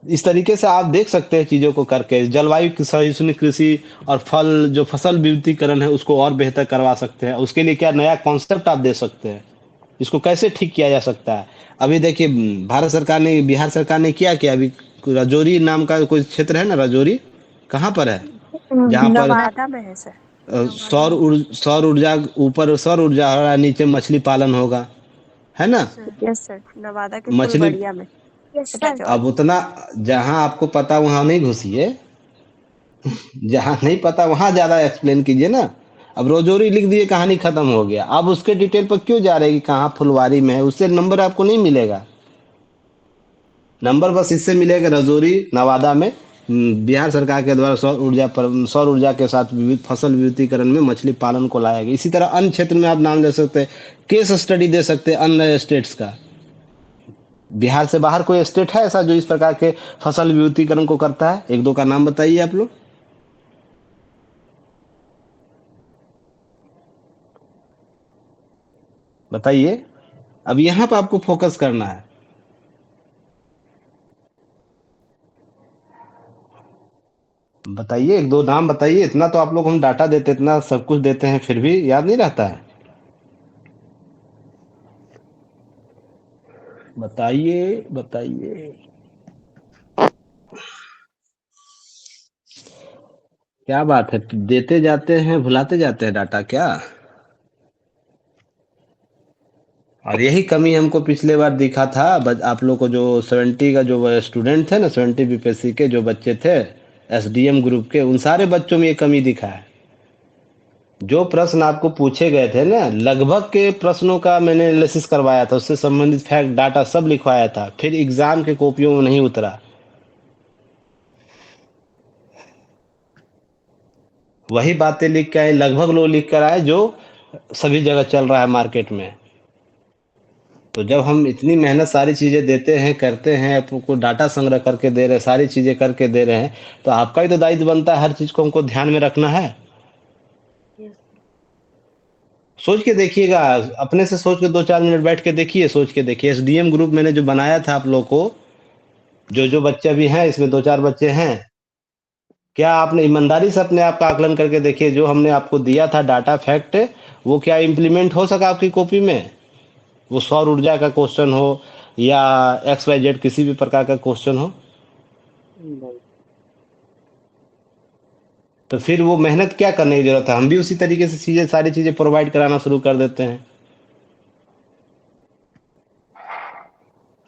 इस तरीके से आप देख सकते हैं चीजों को करके। जलवायु की सहिष्णु कृषि और जो फसल विविधीकरण है, उसको और बेहतर करवा सकते हैं। उसके लिए क्या नया कॉन्सेप्ट आप दे सकते हैं? इसको कैसे ठीक किया जा सकता है? अभी देखिए, भारत सरकार ने, बिहार सरकार ने क्या किया अभी, राजौरी नाम का कोई क्षेत्र है ना, राजौरी कहाँ पर है, जहाँ पर नवादा में है सर। सौर ऊर्जा, ऊपर सौर ऊर्जा हो रहा है, नीचे मछली पालन होगा, है ना? सर यस सर, नवादा के मछली, फुलबड़िया में। Yes sir Rajouri. अब उतना जहाँ आपको पता वहां नहीं घुसिए, जहाँ नहीं पता वहां ज्यादा एक्सप्लेन कीजिए ना। अब रोजोरी लिख दिए, कहानी खत्म हो गया। अब उसके डिटेल पर क्यों जा रहे हैं कि कहाँ फुलवारी में है? उससे नंबर आपको नहीं मिलेगा। नंबर बस इससे मिलेगा रजौरी नवादा में बिहार सरकार के द्वारा सौर ऊर्जा के साथ विविध फसल विविधीकरण में मछली पालन को लाया गया। इसी तरह अन्य क्षेत्र में आप नाम ले सकते हैं, केस स्टडी दे सकते हैं अन्य स्टेट्स का। बिहार से बाहर कोई स्टेट है ऐसा जो इस प्रकार के फसल विविधीकरण को करता है? एक दो का नाम बताइए आप लोग। बताइए। अब यहाँ पे आपको फोकस करना है। बताइए, 1-2 नाम बताइए। इतना तो आप लोग हम डाटा देते, इतना सब कुछ देते हैं, फिर भी याद नहीं रहता है। बताइए, बताइए। क्या बात है? देते जाते हैं, भुलाते जाते हैं डाटा क्या? और यही कमी हमको पिछले बार दिखा था। आप लोग को जो 70 का जो स्टूडेंट थे ना, 70 बीपीएससी के जो बच्चे थे एसडीएम ग्रुप के, उन सारे बच्चों में ये कमी दिखा है। जो प्रश्न आपको पूछे गए थे ना, लगभग के प्रश्नों का मैंने एनालिसिस करवाया था, उससे संबंधित फैक्ट डाटा सब लिखवाया था, फिर एग्जाम के कॉपियों में नहीं उतरा। वही बातें लिख के आए, लगभग लोग लिख कर आए जो सभी जगह चल रहा है मार्केट में। तो जब हम इतनी मेहनत सारी चीजें देते हैं, करते हैं, आपको डाटा संग्रह करके दे रहे हैं, सारी चीजें करके दे रहे हैं, तो आपका ही तो दायित्व बनता है हर चीज को हमको ध्यान में रखना है। यस। सोच के देखिएगा, अपने से सोच के 2-4 मिनट बैठ के देखिए, सोच के देखिए। एसडीएम ग्रुप मैंने जो बनाया था आप लोग को, जो बच्चे भी हैं इसमें 2-4 बच्चे हैं, क्या आपने ईमानदारी से अपने आप का आकलन करके देखिए, जो हमने आपको दिया था डाटा फैक्ट, वो क्या इम्प्लीमेंट हो सका आपकी कॉपी में? वो सौर ऊर्जा का क्वेश्चन हो या XYZ किसी भी प्रकार का क्वेश्चन हो, नहीं। तो फिर वो मेहनत क्या करने की जरूरत है? हम भी उसी तरीके से चीजें, सारी चीजें प्रोवाइड कराना शुरू कर देते हैं।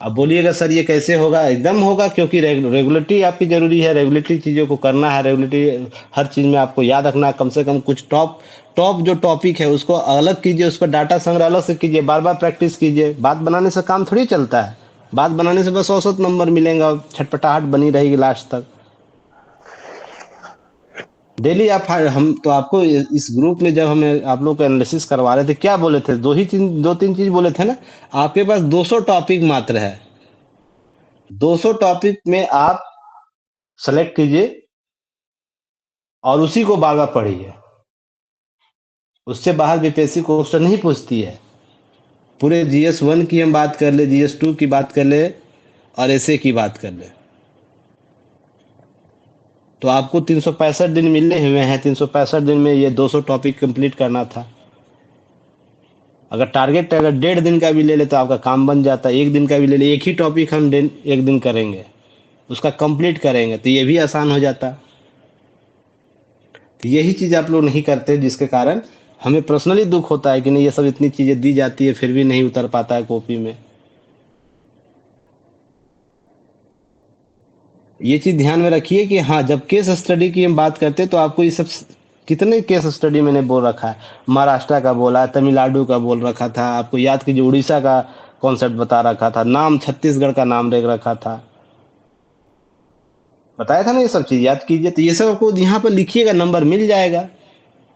अब बोलिएगा सर ये कैसे होगा? एकदम होगा, क्योंकि रेगुलेटरी आपकी जरूरी है, रेगुलेटरी चीजों को करना है, रेगुलेटरी हर चीज में आपको याद रखना है। कम से कम कुछ टॉप टॉप जो टॉपिक है उसको अलग कीजिए, उस पर डाटा संग्रह अलग से कीजिए, बार बार प्रैक्टिस कीजिए। बात बनाने से काम थोड़ी चलता है, बात बनाने से बस औसत नंबर मिलेगा, छटपटाहट बनी रहेगी लास्ट तक। डेली आप, हम तो आपको इस ग्रुप में जब हमें आप लोग को एनालिसिस करवा रहे थे, क्या बोले थे? 2-3 चीज बोले थे ना। आपके पास 200 टॉपिक मात्र है, 200 टॉपिक में आप सेलेक्ट कीजिए और उसी को बार बार पढ़िए। उससे बाहर बीपीएससी क्वेश्चन नहीं पूछती है। पूरे GS1 की हम बात कर ले, GS2 की बात कर ले और ऐसे की बात कर ले, तो आपको 365 दिन मिलने हुए हैं। 365 दिन में ये 200 टॉपिक कंप्लीट करना था। अगर टारगेट अगर 1.5 दिन का भी ले ले तो आपका काम बन जाता है। 1 दिन का भी ले ले, एक ही टॉपिक हम 1 दिन करेंगे, उसका कंप्लीट करेंगे, तो ये भी आसान हो जाता। तो यही चीज आप लोग नहीं करते, जिसके कारण हमें पर्सनली दुख होता है कि नहीं, ये सब इतनी चीजें दी जाती है फिर भी नहीं उतर पाता है कॉपी में। ये चीज ध्यान में रखिए कि हाँ, जब केस स्टडी की हम बात करते हैं तो आपको ये सब, कितने केस स्टडी मैंने बोल रखा है। महाराष्ट्र का बोला, तमिलनाडु का बोल रखा था, आपको याद कीजिए उड़ीसा का कॉन्सेप्ट बता रखा था, नाम छत्तीसगढ़ का नाम देख रखा था, बताया था ना। ये सब चीज याद कीजिए। तो ये सब आपको यहाँ पर लिखिएगा, नंबर मिल जाएगा।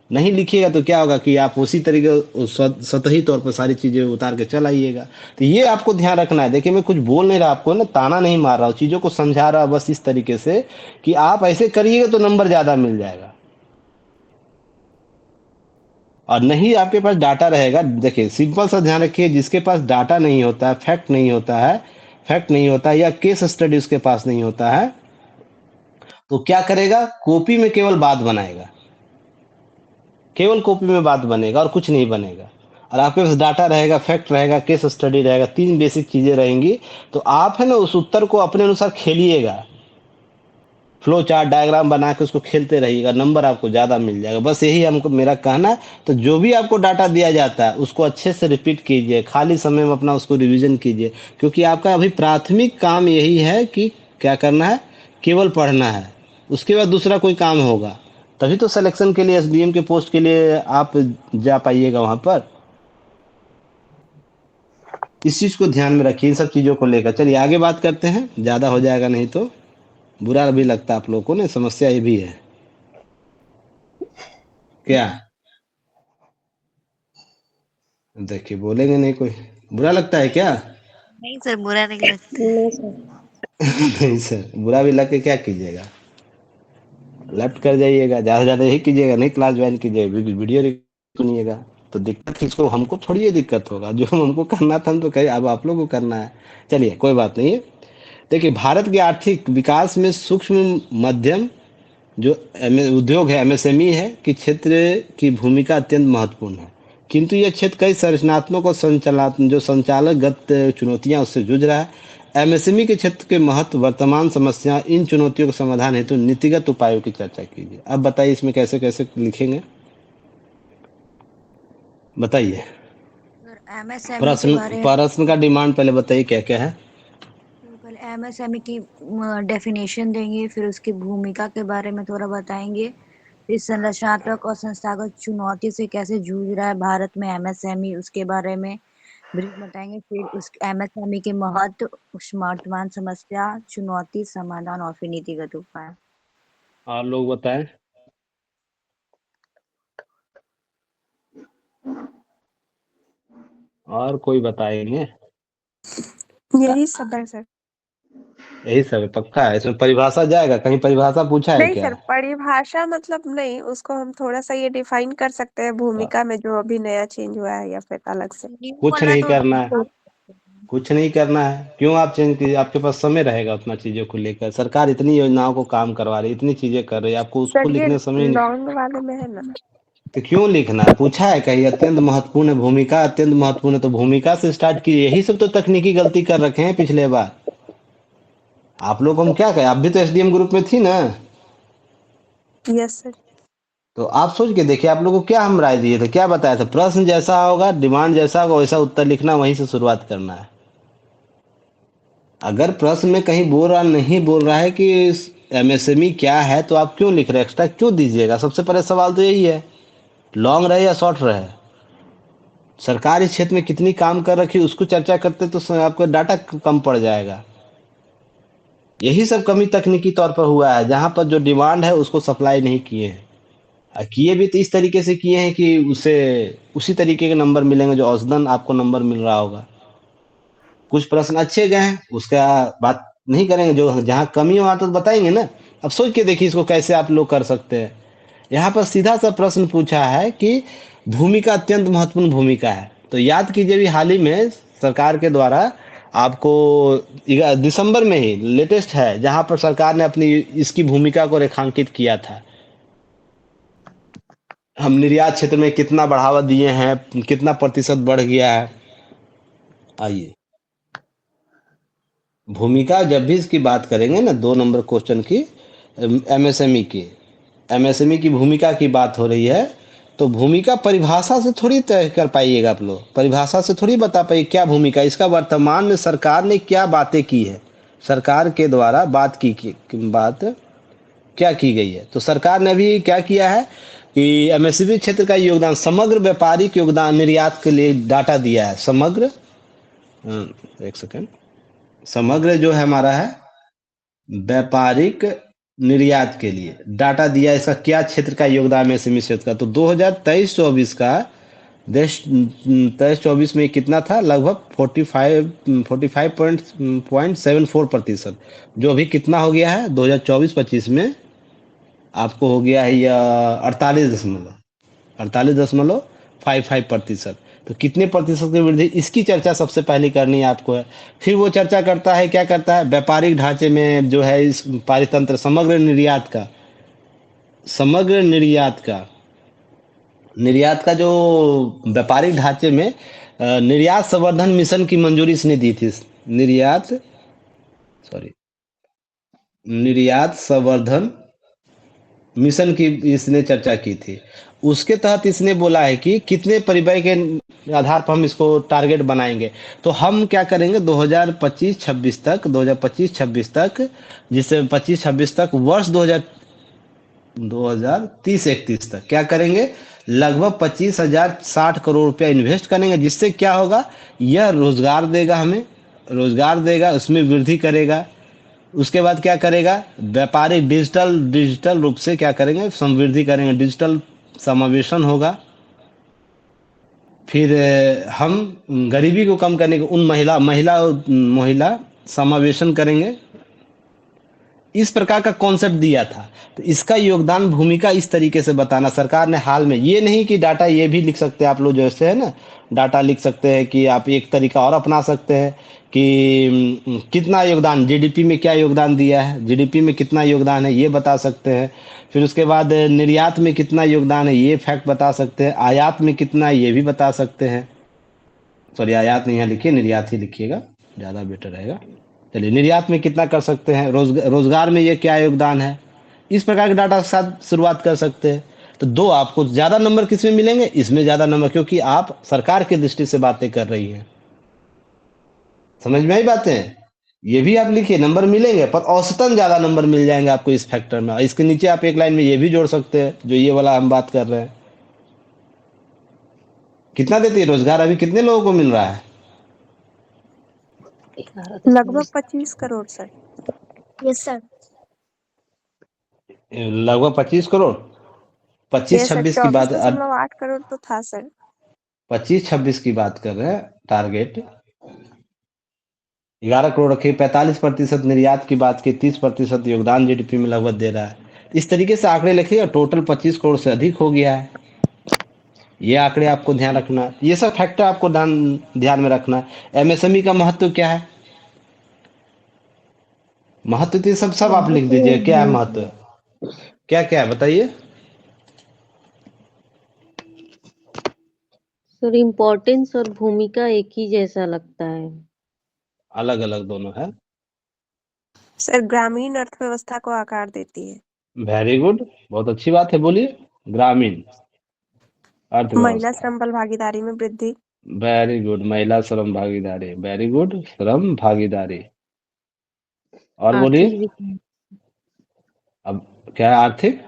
नहीं लिखिएगा तो क्या होगा कि आप उसी तरीके सतही तौर पर सारी चीजें उतार के चल आइएगा। तो ये आपको ध्यान रखना है। देखिए मैं कुछ बोल नहीं रहा आपको ना, ताना नहीं मार रहा हूँ, चीजों को समझा रहा बस इस तरीके से कि आप ऐसे करिएगा तो नंबर ज्यादा मिल जाएगा। और नहीं आपके पास डाटा रहेगा, देखिए सिंपल सा ध्यान रखिए, जिसके पास डाटा नहीं होता है, फैक्ट नहीं होता है या केस स्टडी उसके पास नहीं होता है, तो क्या करेगा? कॉपी में केवल बात बनाएगा, केवल कॉपी में बात बनेगा और कुछ नहीं बनेगा। और आपके पास डाटा रहेगा, फैक्ट रहेगा, केस स्टडी रहेगा, 3 बेसिक चीजें रहेंगी, तो आप है ना उस उत्तर को अपने अनुसार खेलिएगा, फ्लो चार्ट डायग्राम बना के उसको खेलते रहिएगा, नंबर आपको ज्यादा मिल जाएगा। बस यही हमको मेरा कहना है। तो जो भी आपको डाटा दिया जाता है उसको अच्छे से रिपीट कीजिए, खाली समय में अपना उसको रिवीजन कीजिए, क्योंकि आपका अभी प्राथमिक काम यही है कि क्या करना है, केवल पढ़ना है। उसके बाद दूसरा कोई काम होगा, तभी तो सिलेक्शन के लिए, SDM के पोस्ट के लिए आप जा पाइएगा वहां पर। इस चीज को ध्यान में रखिए, इन सब चीजों को लेकर चलिए आगे बात करते हैं, ज्यादा हो जाएगा नहीं तो बुरा भी लगता है आप लोगों को ना, समस्या ये भी है क्या? देखिए बोलेंगे नहीं कोई, बुरा लगता है क्या? नहीं सर, बुरा नहीं लगता। नहीं सर। नहीं सर, बुरा भी लग के क्या कीजिएगा, लेफ्ट कर जाइएगा, ज्यादा से ज्यादा यही कीजिएगा, नहीं क्लास ज्वाइन कीजिएगा, वीडियो सुनिएगा। तो दिक्कत किसको, हमको थोड़ी ये दिक्कत होगा, जो हमको करना था हम तो कहे, अब आप लोगों को करना है। चलिए कोई बात नहीं है। देखिए भारत के आर्थिक विकास में सूक्ष्म मध्यम जो उद्योग है, एमएसएमई है कि क्षेत्र की भूमिका अत्यंत महत्वपूर्ण है, किंतु यह क्षेत्र कई संरचनात्मक और संचालकगत चुनौतियां उससे जूझ रहा है। एमएसएमई के क्षेत्र के महत्व, वर्तमान समस्या, इन चुनौतियों के समाधान हेतु नीतिगत उपायों की चर्चा कीजिए। अब बताइए इसमें कैसे कैसे लिखेंगे, बताइए। एमएसएमई के प्रश्न बारे प्रश्न का डिमांड पहले बताइए क्या क्या है। तो पहले एमएसएमई की डेफिनेशन देंगे, फिर उसकी भूमिका के बारे में थोड़ा बताएंगे, फिर संरचनात्मक और संस्थागत चुनौती से कैसे जूझ रहा है भारत में एमएसएमई, उसके बारे में ब्रीफ बताएंगे, फिर उस एमएसएमई के महत्व, वर्तमान समस्या, चुनौती, समाधान और फिर नीतिगत उपाय। और लोग बताएं। और कोई बताएंगे। यही सब है सर। यही सब है, पक्का है। इसमें परिभाषा जाएगा, कहीं परिभाषा पूछा है नहीं क्या? सर, परिभाषा मतलब नहीं, उसको हम थोड़ा सा ये डिफाइन कर सकते हैं भूमिका में जो अभी नया चेंज हुआ है, या फिर अलग से। न्यू कुछ वाला नहीं तो करना है, कुछ नहीं करना है। क्यों आप चेंज कीजिए, आपके पास समय रहेगा उतना चीजों को लेकर। सरकार इतनी योजनाओं को काम करवा रही है, इतनी चीजें कर रही है, आपको उसको सर ये लिखने समय नहीं। लॉन्ग वाले में है ना। तो क्यों लिखना है, पूछा है कहीं अत्यंत महत्वपूर्ण है, भूमिका अत्यंत महत्वपूर्ण है, तो भूमिका से स्टार्ट कीजिए। यही सब तो तकनीकी गलती कर रखे हैं पिछले बार। आप लोग को हम क्या कहें, आप भी तो एसडीएम ग्रुप में थी ना। Yes sir. तो आप सोच के देखिए, आप लोगों को क्या हम राय दिए थे, क्या बताया था। प्रश्न जैसा होगा, डिमांड जैसा होगा, वैसा उत्तर लिखना, वहीं से शुरुआत करना है। अगर प्रश्न में कहीं बोल रहा है कि एमएसएमई क्या है, तो आप क्यों लिख रहे हैं, एक्स्ट्रा क्यों दीजिएगा। सबसे पहले सवाल तो यही है, लॉन्ग रहे या शॉर्ट रहे। सरकार इस क्षेत्र में कितनी काम कर रखी उसको चर्चा करते तो आपका डाटा कम पड़ जाएगा। यही सब कमी तकनीकी तौर पर हुआ है, जहां पर जो डिमांड है उसको सप्लाई नहीं किए हैं। किए भी तो इस तरीके से किए हैं कि उसे उसी तरीके के नंबर मिलेंगे जो औसतन आपको नंबर मिल रहा होगा। कुछ प्रश्न अच्छे गए हैं, उसका बात नहीं करेंगे, जो जहां कमी हो वहां तो बताएंगे ना। अब सोच के देखिए इसको कैसे आप लोग कर सकते हैं। यहाँ पर सीधा सा प्रश्न पूछा है कि भूमिका अत्यंत महत्वपूर्ण भूमिका है, तो याद कीजिए भी हाल ही में सरकार के द्वारा आपको दिसंबर में ही लेटेस्ट है, जहां पर सरकार ने अपनी इसकी भूमिका को रेखांकित किया था। हम निर्यात क्षेत्र में कितना बढ़ावा दिए हैं, कितना प्रतिशत बढ़ गया है। आइए, भूमिका जब भी इसकी बात करेंगे ना, 2 नंबर क्वेश्चन की, एमएसएमई की, एमएसएमई की भूमिका की बात हो रही है, तो भूमिका परिभाषा से थोड़ी तय कर पाइएगा आप लोग, परिभाषा से थोड़ी बता पाइए क्या भूमिका इसका वर्तमान में सरकार ने क्या बातें की है, सरकार के द्वारा बात क्या की गई है। तो सरकार ने अभी क्या किया है कि एमएसएमई क्षेत्र का योगदान, समग्र व्यापारिक योगदान निर्यात के लिए डाटा दिया है। समग्र एक सेकेंड, समग्र जो है हमारा है व्यापारिक निर्यात के लिए डाटा दिया, इसका क्या क्षेत्र का योगदान है एमएसएमई क्षेत्र का। तो 2023-24 का देश 23-24 में कितना था, लगभग 45.74%, जो अभी कितना हो गया है 2024-25 में आपको हो गया है यह 48.55%। तो कितने प्रतिशत की वृद्धि, इसकी चर्चा सबसे पहले करनी है आपको है। फिर वो चर्चा करता है, क्या करता है, व्यापारिक ढांचे में जो है इस पारितंत्र, समग्र निर्यात का जो व्यापारिक ढांचे में निर्यात संवर्धन मिशन की मंजूरी इसने दी थी। निर्यात संवर्धन मिशन की इसने चर्चा की थी। उसके तहत इसने बोला है कि कितने परिव्यय के आधार पर हम इसको टारगेट बनाएंगे। तो हम क्या करेंगे 2025-26 तक, जिससे 25-26 तक वर्ष 2030-31 तक क्या करेंगे, लगभग 25,060 करोड़ रुपया इन्वेस्ट करेंगे, जिससे क्या होगा, यह रोजगार देगा, हमें रोजगार देगा, उसमें वृद्धि करेगा। उसके बाद क्या करेगा, व्यापारिक डिजिटल रूप से क्या करेंगे, समृद्धि करेंगे, डिजिटल समावेशन होगा। फिर हम गरीबी को कम करने के उन महिला समावेशन करेंगे। इस प्रकार का कॉन्सेप्ट दिया था। तो इसका योगदान भूमिका इस तरीके से बताना सरकार ने हाल में, ये नहीं कि डाटा ये भी लिख सकते हैं आप लोग जैसे है ना, डाटा लिख सकते हैं कि आप एक तरीका और अपना सकते हैं कि कितना योगदान जीडीपी में क्या योगदान दिया है, जीडीपी में कितना योगदान है ये बता सकते हैं। फिर उसके बाद निर्यात में कितना योगदान है ये फैक्ट बता सकते हैं, आयात में कितना है ये भी बता सकते हैं। सॉरी आयात नहीं यहाँ लिखिए, निर्यात ही लिखिएगा, ज़्यादा बेटर रहेगा। चलिए निर्यात में कितना कर सकते हैं, रोजगार में ये क्या योगदान है, इस प्रकार के डाटा के साथ शुरुआत कर सकते हैं। तो दो आपको ज़्यादा नंबर किस में मिलेंगे, इसमें ज़्यादा नंबर, क्योंकि आप सरकार की दृष्टि से बातें कर रही हैं। समझ में आई बातें? ये भी आप लिखिए, नंबर मिलेंगे पर औसतन ज़्यादा नंबर मिल जाएंगे आपको इस फैक्टर में। इसके नीचे आप एक लाइन में ये भी जोड़ सकते हैं जो ये वाला हम बात कर रहे हैं। कितना देती है रोजगार, अभी कितने लोगों को मिल रहा है? लगभग 25 करोड़ सर। Yes sir. लगभग 25 करोड़। 25-26 की बात, 24.8 करोड़ तो था सर। 25-26 की बात कर रहे हैं। टारगेट 11 करोड़ रखिए, 45% निर्यात की बात की, 30% योगदान जीडीपी में लगभग दे रहा है। इस तरीके से आंकड़े लिखिएगा, टोटल 25 करोड़ से अधिक हो गया है। ये आंकड़े आपको ध्यान रखना है, ये सब फैक्टर आपको ध्यान में रखना है। एमएसएमई का महत्व क्या है, महत्व तो सब आप लिख दीजिए, क्या है महत्व, क्या क्या है बताइए। सर इम्पोर्टेंस और भूमिका एक ही जैसा लगता है। अलग अलग दोनों है। सर ग्रामीण अर्थव्यवस्था को आकार देती है। वेरी गुड, बहुत अच्छी बात है, बोलिए। ग्रामीण महिला अर्थव्यवस्था, श्रम बल भागीदारी में वृद्धि। वेरी गुड, महिला श्रम भागीदारी, वेरी गुड, श्रम भागीदारी। और बोलिए। आर्थिक विकास। अब क्या है आर्थिक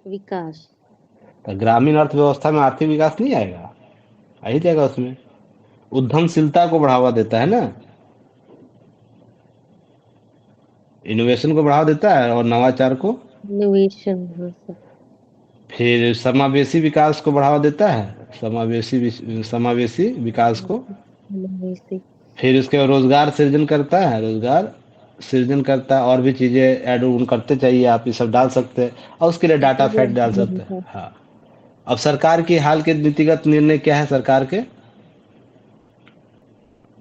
विकास। तो ग्रामीण अर्थव्यवस्था में आर्थिक विकास नहीं आएगा, आ ही जाएगा उसमें। उद्यमशीलता को बढ़ावा देता है ना, इनोवेशन को बढ़ावा देता है और नवाचार को। इनोवेशन। हाँ सर। फिर समावेशी विकास को बढ़ावा देता है, समावेशी विकास को। फिर उसके बाद रोजगार सृजन करता है, रोजगार सृजन करता है, और भी चीजें ऐड ऑन करते चाहिए आप, ये सब डाल सकते हैं, और उसके लिए डाटा फैक्ट डाल सकते हैं। हाँ, अब सरकार की हाल के नीतिगत निर्णय क्या है सरकार के,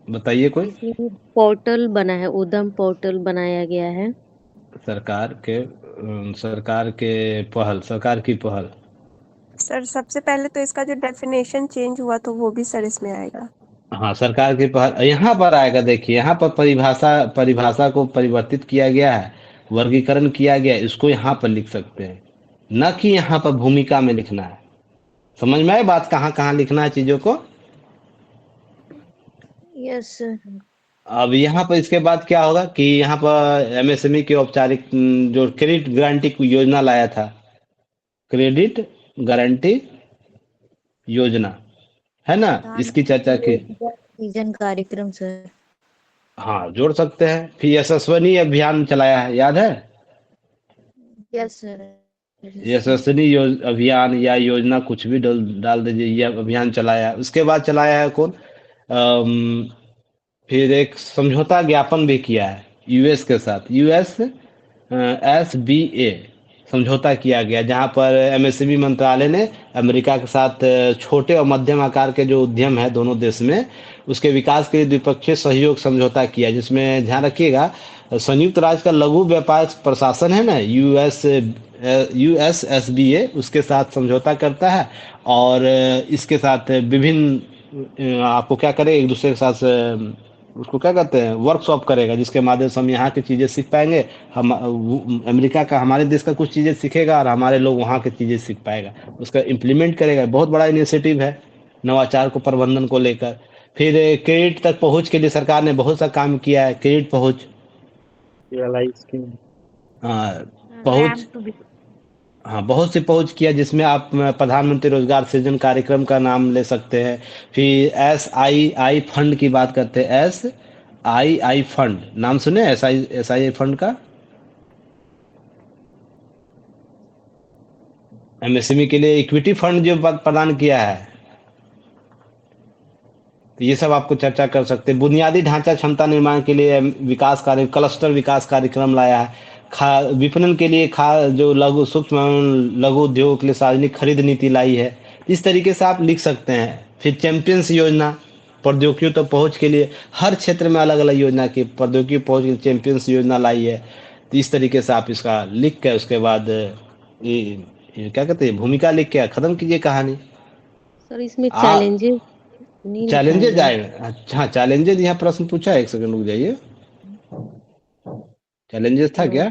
बताइए कोई। पोर्टल बना है, उद्यम पोर्टल बनाया गया है। सरकार की पहल। सर सबसे पहले तो इसका जो डेफिनेशन चेंज हुआ तो वो भी सर इसमें आएगा। हाँ, सरकार की पहल यहाँ पर आएगा, देखिए यहाँ पर परिभाषा को परिवर्तित किया गया है, वर्गीकरण किया गया है, इसको यहाँ पर लिख सकते हैं, न कि यहाँ पर भूमिका में लिखना है। समझ में आए बात, कहाँ कहाँ लिखना है चीजों को। Yes sir. अब यहाँ पर इसके बाद क्या होगा कि यहाँ पर एमएसएमई की औपचारिक जो क्रेडिट गारंटी योजना लाया था, क्रेडिट गारंटी योजना है ना, इसकी चर्चा की। सीजन कार्यक्रम सर। हाँ, जोड़ सकते हैं। फिर यशस्विनी अभियान चलाया है, याद है, यस सर। यशस्विनी अभियान या योजना कुछ भी डाल दीजिए, यह अभियान चलाया है। उसके बाद चलाया है कौन, फिर एक समझौता ज्ञापन भी किया है यूएस के साथ, SBA समझौता किया गया, जहां पर एमएसएमई मंत्रालय ने अमेरिका के साथ छोटे और मध्यम आकार के जो उद्यम है दोनों देश में, उसके विकास के लिए द्विपक्षीय सहयोग समझौता किया, जिसमें ध्यान रखिएगा संयुक्त राज्य का लघु व्यापार प्रशासन है ना, USSBA, उसके साथ समझौता करता है, और इसके साथ विभिन्न आपको क्या करे, एक दूसरे के साथ उसको क्या कहते हैं, वर्कशॉप करेगा, जिसके माध्यम से हम यहाँ की चीज़ें सीख पाएंगे। हम अमेरिका का हमारे देश का कुछ चीज़ें सीखेगा और हमारे लोग वहाँ की चीज़ें सीख पाएगा, उसका इम्प्लीमेंट करेगा। बहुत बड़ा इनिशिएटिव है नवाचार को प्रबंधन को लेकर। फिर क्रेडिट तक पहुँच के लिए सरकार ने बहुत सा काम किया है, क्रेडिट पहुँच, पहुँच, हाँ बहुत सी पहुँच किया, जिसमें आप प्रधानमंत्री रोजगार सृजन कार्यक्रम का नाम ले सकते हैं। फिर SII फंड की बात करते हैं, SII फंड नाम सुने, SII फंड का, एमएसएमई के लिए इक्विटी फंड जो प्रदान किया है। तो ये सब आपको चर्चा कर सकते हैं। बुनियादी ढांचा क्षमता निर्माण के लिए विकास कार्य, क्लस्टर विकास कार्यक्रम लाया है, विपणन के लिए जो लघु सूक्ष्म एवं लघु उद्योग के लिए सार्वजनिक खरीद नीति लाई है। इस तरीके से आप लिख सकते हैं। फिर चैंपियंस योजना, प्रौद्योगिकी तो पहुंच के लिए हर क्षेत्र में अलग अलग योजना की प्रौद्योगिकी पहुंच के चैंपियंस योजना लाई है। तो इस तरीके से आप इसका लिख के उसके बाद ये क्या कहते हैं भूमिका लिख के खत्म कीजिए कहानी। सर इसमें आ चैलेंजेस नहीं लिखा है चैलेंजेज ना? आए। अच्छा, चैलेंजेज यहाँ प्रश्न पूछा है, एक सेकंड रुक जाइए। चैलेंजेस था क्या?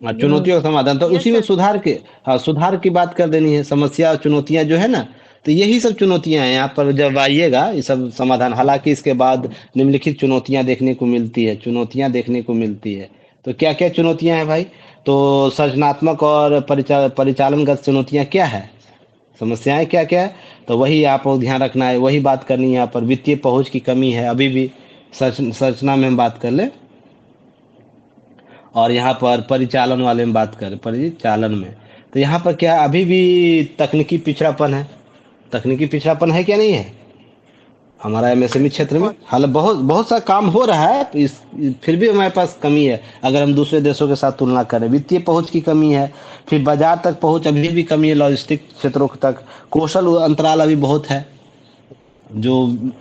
हाँ, चुनौतियों का समाधान। तो यस उसी में सर। सुधार के, हाँ सुधार की बात कर देनी है। समस्या और चुनौतियां जो है ना, तो यही सब चुनौतियां हैं यहाँ पर जब आइएगा ये सब समाधान। हालांकि इसके बाद निम्नलिखित चुनौतियां देखने को मिलती है, चुनौतियां देखने को मिलती है। तो क्या क्या चुनौतियां हैं भाई? तो सृजनात्मक और परिचालनगत चुनौतियां क्या है, समस्याएं क्या क्या है, तो वही आपको ध्यान रखना है, वही बात करनी है यहाँ पर। वित्तीय पहुंच की कमी है अभी भी, संरचना में हम बात कर ले। और यहाँ पर परिचालन वाले में बात करें, परिचालन में तो यहाँ पर क्या अभी भी तकनीकी पिछड़ापन है। तकनीकी पिछड़ापन है क्या नहीं है हमारा एमएसएमई क्षेत्र में? हालांकि बहुत बहुत सा काम हो रहा है, फिर भी हमारे पास कमी है अगर हम दूसरे देशों के साथ तुलना करें। वित्तीय पहुंच की कमी है, फिर बाजार तक पहुंच अभी भी कमी है, लॉजिस्टिक क्षेत्रों तक कौशल अंतराल अभी बहुत है। जो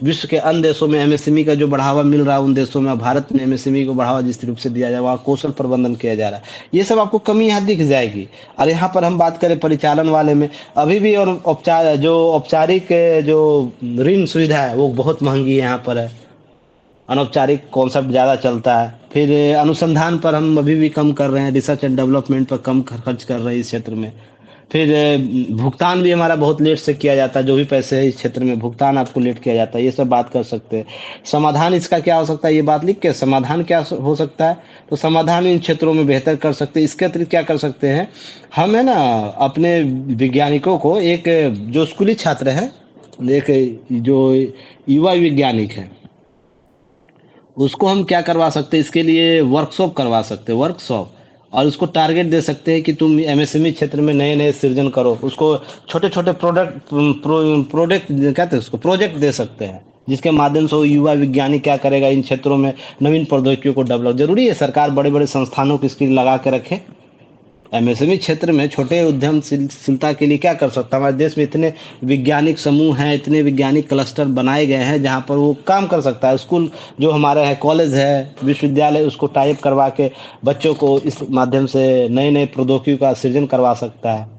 विश्व के अन्य देशों में एमएसएमई का जो बढ़ावा मिल रहा है उन देशों में, भारत में एमएसएमई को बढ़ावा जिस रूप से दिया जाए, वहाँ कौशल प्रबंधन किया जा रहा है, ये सब आपको कमी यहाँ दिख जाएगी। और यहाँ पर हम बात करें परिचालन वाले में अभी भी, और औपचारिक जो ऋण सुविधा है वो बहुत महंगी है यहाँ पर है। अनौपचारिक कॉन्सेप्ट ज़्यादा चलता है। फिर अनुसंधान पर हम अभी भी कम कर रहे हैं, रिसर्च एंड डेवलपमेंट पर कम खर्च कर रहे हैं इस क्षेत्र में। फिर भुगतान भी हमारा बहुत लेट से किया जाता है, जो भी पैसे है इस क्षेत्र में भुगतान आपको लेट किया जाता है। ये सब बात कर सकते हैं। समाधान इसका क्या हो सकता है, ये बात लिख के समाधान क्या हो सकता है, तो समाधान इन क्षेत्रों में बेहतर कर सकते हैं। इसके अतिरिक्त क्या कर सकते हैं हम, है ना, अपने वैज्ञानिकों को, एक जो स्कूली छात्र है, एक जो युवा वैज्ञानिक है, उसको हम क्या करवा सकते हैं, इसके लिए वर्कशॉप करवा सकते हैं, वर्कशॉप। और उसको टारगेट दे सकते हैं कि तुम एमएसएमई क्षेत्र में नए नए सृजन करो। उसको छोटे छोटे प्रोडक्ट कहते हैं, उसको प्रोजेक्ट दे सकते हैं, जिसके माध्यम से वो युवा वैज्ञानिक क्या करेगा, इन क्षेत्रों में नवीन प्रौद्योगिकियों को डेवलप। जरूरी है सरकार बड़े बड़े संस्थानों की स्किल लगा के रखे। एमएसएमई क्षेत्र में छोटे उद्यमशीलता के लिए क्या कर सकता है, हमारे देश में इतने वैज्ञानिक समूह हैं, इतने वैज्ञानिक क्लस्टर बनाए गए हैं जहां पर वो काम कर सकता है। स्कूल जो हमारे हैं, कॉलेज है, विश्वविद्यालय, उसको टाइप करवा के बच्चों को इस माध्यम से नए नए प्रौद्योगिकियों का सृजन करवा सकता है।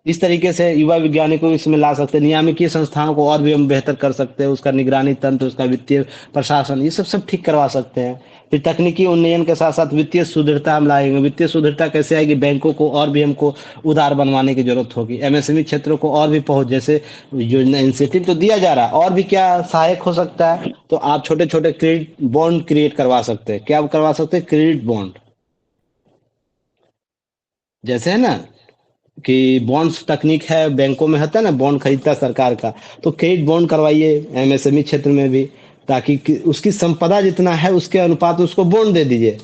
इस तरीके से युवा वैज्ञानिकों को इसमें ला सकते हैं। नियामकीय संस्थाओं को और भी हम बेहतर कर सकते हैं, उसका निगरानी तंत्र, उसका वित्तीय प्रशासन, ये सब ठीक करवा सकते हैं। फिर तकनीकी उन्नयन के साथ साथ वित्तीय सुदृढ़ता हम लाएंगे। वित्तीय सुदृढ़ता कैसे आएगी, बैंकों को और भी हमको उदार बनवाने की जरूरत होगी। एमएसएमई क्षेत्रों को और भी पहुंच, जैसे योजना इंसेंटिव तो दिया जा रहा है, और भी क्या सहायक हो सकता है, तो आप छोटे छोटे क्रेडिट बॉन्ड क्रिएट करवा सकते हैं। क्या करवा सकते हैं, क्रेडिट बॉन्ड। जैसे है ना कि बॉन्ड्स तकनीक है, बैंकों में होता है ना, बॉन्ड खरीदता है सरकार का, तो क्रेडिट बॉन्ड करवाइए एमएसएमई क्षेत्र में भी, ताकि उसकी संपदा जितना है उसके अनुपात में उसको बॉन्ड दे दीजिए,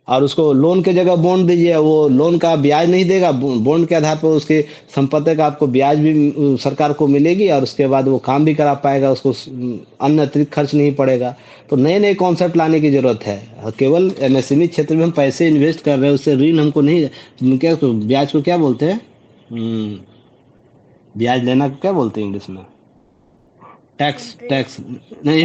और उसको लोन के जगह बॉन्ड दीजिए। वो लोन का ब्याज नहीं देगा, बॉन्ड के आधार पर उसकी संपत्ति का आपको ब्याज भी सरकार को मिलेगी, और उसके बाद वो काम भी करा पाएगा, उसको अन्य अतिरिक्त खर्च नहीं पड़ेगा। तो नए नए कॉन्सेप्ट लाने की जरूरत है। केवल एमएसएमई क्षेत्र में हम पैसे इन्वेस्ट कर रहे हैं, उससे ऋण हमको नहीं, क्या तो ब्याज को क्या बोलते हैं, ब्याज लेना को क्या बोलते हैं इंग्लिश में, टैक्स नहीं,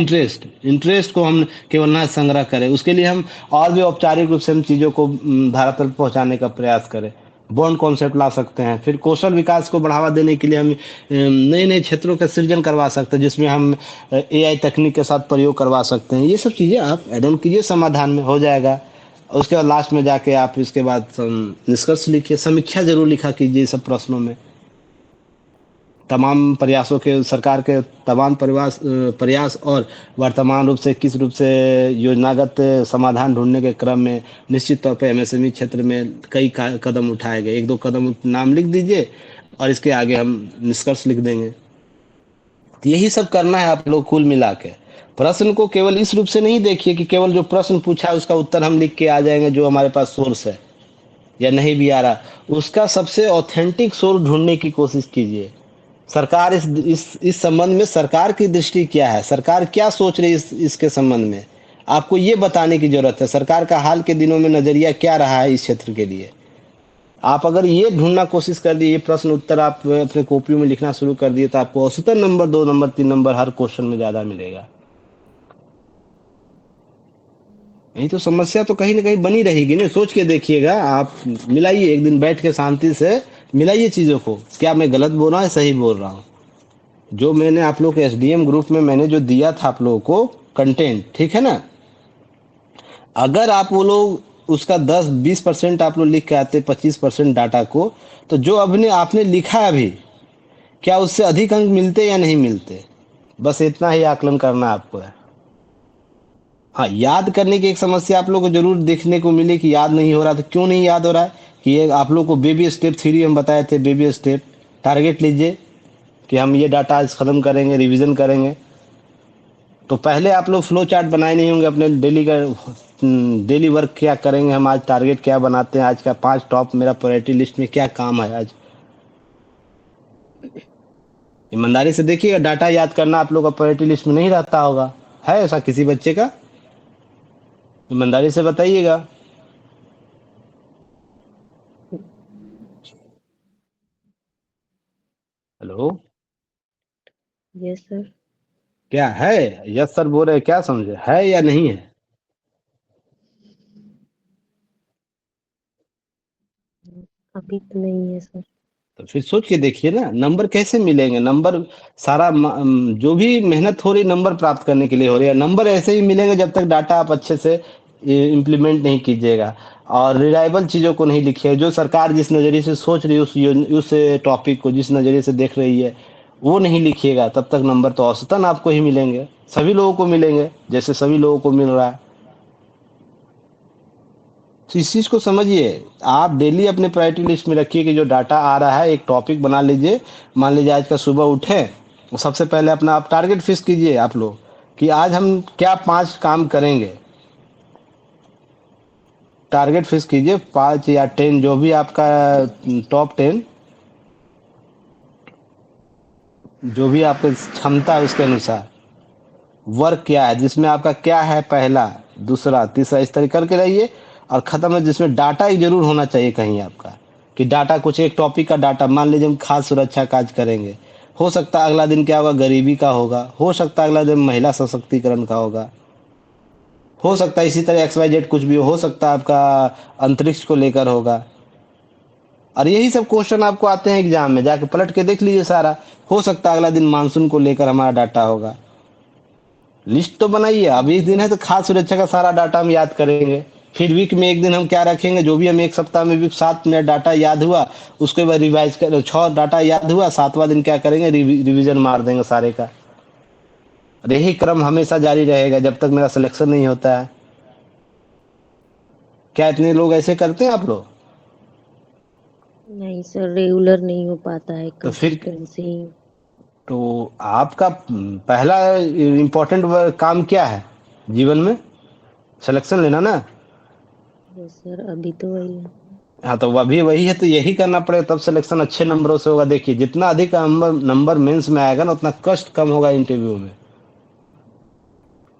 इंटरेस्ट को हम केवल ना संग्रह करें, उसके लिए हम और भी औपचारिक रूप से हम चीज़ों को धरातल पहुंचाने का प्रयास करें। बॉन्ड कॉन्सेप्ट ला सकते हैं। फिर कौशल विकास को बढ़ावा देने के लिए हम नए नए क्षेत्रों का सृजन करवा सकते हैं, जिसमें हम एआई तकनीक के साथ प्रयोग करवा सकते हैं। ये सब चीज़ें आप ऐड ऑन कीजिए, समाधान में हो जाएगा। उसके बाद लास्ट में जाके आप इसके बाद निष्कर्ष लिखिए, समीक्षा जरूर लिखा कीजिए सब प्रश्नों में। तमाम प्रयासों के, सरकार के तमाम प्रयास और वर्तमान रूप से किस रूप से योजनागत समाधान ढूंढने के क्रम में निश्चित तौर पर एमएसएमई क्षेत्र में कई कदम उठाए गए। एक दो कदम नाम लिख दीजिए और इसके आगे हम निष्कर्ष लिख देंगे। तो यही सब करना है आप लोग कुल मिला के। प्रश्न को केवल इस रूप से नहीं देखिए कि केवल जो प्रश्न पूछा उसका उत्तर हम लिख के आ जाएंगे, जो हमारे पास सोर्स है या नहीं भी आ रहा, उसका सबसे ऑथेंटिक सोर्स ढूंढने की कोशिश कीजिए। सरकार इस संबंध में सरकार की दृष्टि क्या है, सरकार क्या सोच रही है इसके संबंध में। आपको ये बताने की जरूरत है सरकार का हाल के दिनों में नजरिया क्या रहा है इस क्षेत्र के लिए। आप अगर ये ढूंढना कोशिश कर दिए, ये प्रश्न उत्तर आप अपने कॉपियों में लिखना शुरू कर दिए, तो आपको औसतन नंबर 2 नंबर 3 नंबर हर क्वेश्चन में ज्यादा मिलेगा। नहीं तो समस्या तो कहीं ना कहीं बनी रहेगी ना। सोच के देखिएगा आप, मिलाइए एक दिन बैठ के शांति से मिलाइए चीजों को, क्या मैं गलत बोल रहा हूँ सही बोल रहा हूँ। जो मैंने आप लोग के एसडीएम ग्रुप में मैंने जो दिया था आप लोगों को कंटेंट, ठीक है ना, अगर आप वो लोग उसका 10-20% आप लोग लिख के आते, 25% डाटा को, तो जो अभी आपने लिखा है अभी, क्या उससे अधिक अंक मिलते या नहीं मिलते। बस इतना ही आकलन करना आपको है। हाँ, याद करने की एक समस्या आप लोग को जरूर देखने को मिले कि याद नहीं हो रहा। तो क्यों नहीं याद हो रहा है कि ये आप लोग को बेबी स्टेप थ्योरी हम बताए थे, बेबी स्टेप टारगेट लीजिए कि हम ये डाटा आज खत्म करेंगे, रिवीजन करेंगे। तो पहले आप लोग फ्लो चार्ट बनाए नहीं होंगे अपने डेली का, डेली वर्क क्या करेंगे हम, आज टारगेट क्या बनाते हैं, आज का 5 टॉप मेरा प्रायोरिटी लिस्ट में क्या काम है आज। ईमानदारी से देखिएगा, डाटा याद करना आप लोग का प्रायोरिटी लिस्ट में नहीं रहता होगा, है ऐसा किसी बच्चे का? ईमानदारी से बताइएगा। Hello, yes sir. क्या है? यस सर बोल रहे, क्या समझे, है या नहीं है? अभी तो नहीं है सर। तो फिर सोच के देखिए ना, नंबर कैसे मिलेंगे। नंबर सारा जो भी मेहनत हो रही नंबर प्राप्त करने के लिए हो रही है, नंबर ऐसे ही मिलेंगे जब तक डाटा आप अच्छे से इम्प्लीमेंट नहीं कीजिएगा और रिलायबल चीजों को नहीं लिखिए। जो सरकार जिस नजरिए से सोच रही है उस टॉपिक को जिस नजरिए से देख रही है वो नहीं लिखिएगा, तब तक नंबर तो औसतन आपको ही मिलेंगे, सभी लोगों को मिलेंगे जैसे सभी लोगों को मिल रहा है। तो इस चीज को समझिए। आप डेली अपने प्रायोरिटी लिस्ट में रखिए कि जो डाटा आ रहा है एक टॉपिक बना लीजिए। मान लीजिए आज का सुबह उठे तो सबसे पहले अपना आप टारगेट फिक्स कीजिए आप लोग कि आज हम क्या 5 काम करेंगे। टारगेट फिक्स कीजिए 5 या 10 जो भी आपका टॉप 10 जो भी आपकी क्षमता है उसके अनुसार वर्क क्या है, जिसमें आपका क्या है पहला दूसरा तीसरा इस तरह करके रहिए। और खत्म है जिसमें डाटा ही जरूर होना चाहिए कहीं आपका, कि डाटा कुछ एक टॉपिक का डाटा, मान लीजिए हम खाद्य सुरक्षा काज करेंगे, हो सकता है अगला दिन क्या होगा, गरीबी का होगा, हो सकता है अगला दिन महिला सशक्तिकरण का होगा, हो सकता है इसी तरह XYZ कुछ भी हो सकता है आपका अंतरिक्ष को लेकर होगा। और यही सब क्वेश्चन आपको आते हैं एग्जाम में, जाके पलट के देख लीजिए सारा। हो सकता है अगला दिन मानसून को लेकर हमारा डाटा होगा। लिस्ट तो बनाइए, अब इस दिन है तो खाद्य सुरक्षा का सारा डाटा हम याद करेंगे। फिर वीक में एक दिन हम क्या रखेंगे, जो भी हम एक सप्ताह में भी 7 मिनट डाटा याद हुआ उसके बाद रिवाइज कर, 6 डाटा याद हुआ, 7वां दिन क्या करेंगे, रिवीजन मार देंगे सारे का। और यही क्रम हमेशा जारी रहेगा जब तक मेरा सिलेक्शन नहीं होता है। क्या इतने लोग ऐसे करते हैं आप लोग? नहीं सर, रेगुलर नहीं हो पाता है, तो फिर कंसिस्टेंसी। तो आपका पहला इम्पोर्टेंट काम क्या है जीवन में? सिलेक्शन लेना ना। यस सर, अभी तो वही है। हाँ, तो अभी वही है, तो यही करना पड़ेगा तब सिलेक्शन अच्छे नंबरों से होगा। देखिए जितना अधिक नंबर मेंस में आएगा ना उतना कष्ट कम होगा इंटरव्यू में।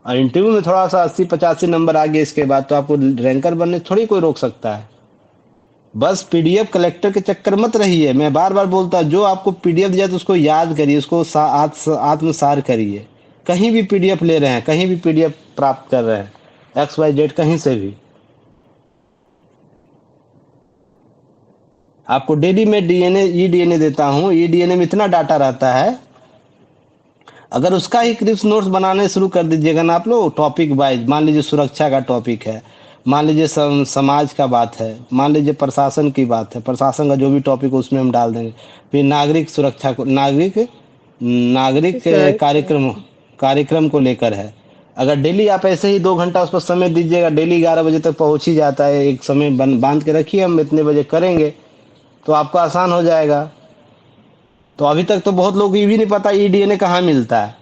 और इंटरव्यू में थोड़ा सा 80-85 नंबर आ गए इसके बाद तो आपको रैंकर बनने थोड़ी कोई रोक सकता है। बस पीडीएफ कलेक्टर के चक्कर मत रहिए। मैं बार बार बोलता हूँ, जो आपको पीडीएफ दिया तो उसको याद करिए, उसको आत्मसार करिए। कहीं भी पीडीएफ ले रहे हैं, कहीं भी पीडीएफ प्राप्त कर रहे हैं, XYZ कहीं से भी, आपको डेली में डीएनए ईडीएनए देता हूँ। ईडीएनए में इतना डाटा रहता है, अगर उसका ही क्रिप्स नोट्स बनाने शुरू कर दीजिएगा ना आप लोग टॉपिक वाइज, मान लीजिए सुरक्षा का टॉपिक है, मान लीजिए समाज का बात है, मान लीजिए प्रशासन की बात है, प्रशासन का जो भी टॉपिक है उसमें हम डाल देंगे। फिर नागरिक सुरक्षा को, नागरिक नागरिक सर कार्यक्रम को लेकर है। अगर डेली आप ऐसे ही 2 घंटा उस पर समय दीजिएगा, डेली 11 बजे तक पहुंच ही जाता है, एक समय बांध के रखिए हम इतने बजे करेंगे, तो आपको आसान हो जाएगा। तो अभी तक तो बहुत लोग ये भी नहीं पता ईडीएनए कहाँ मिलता है।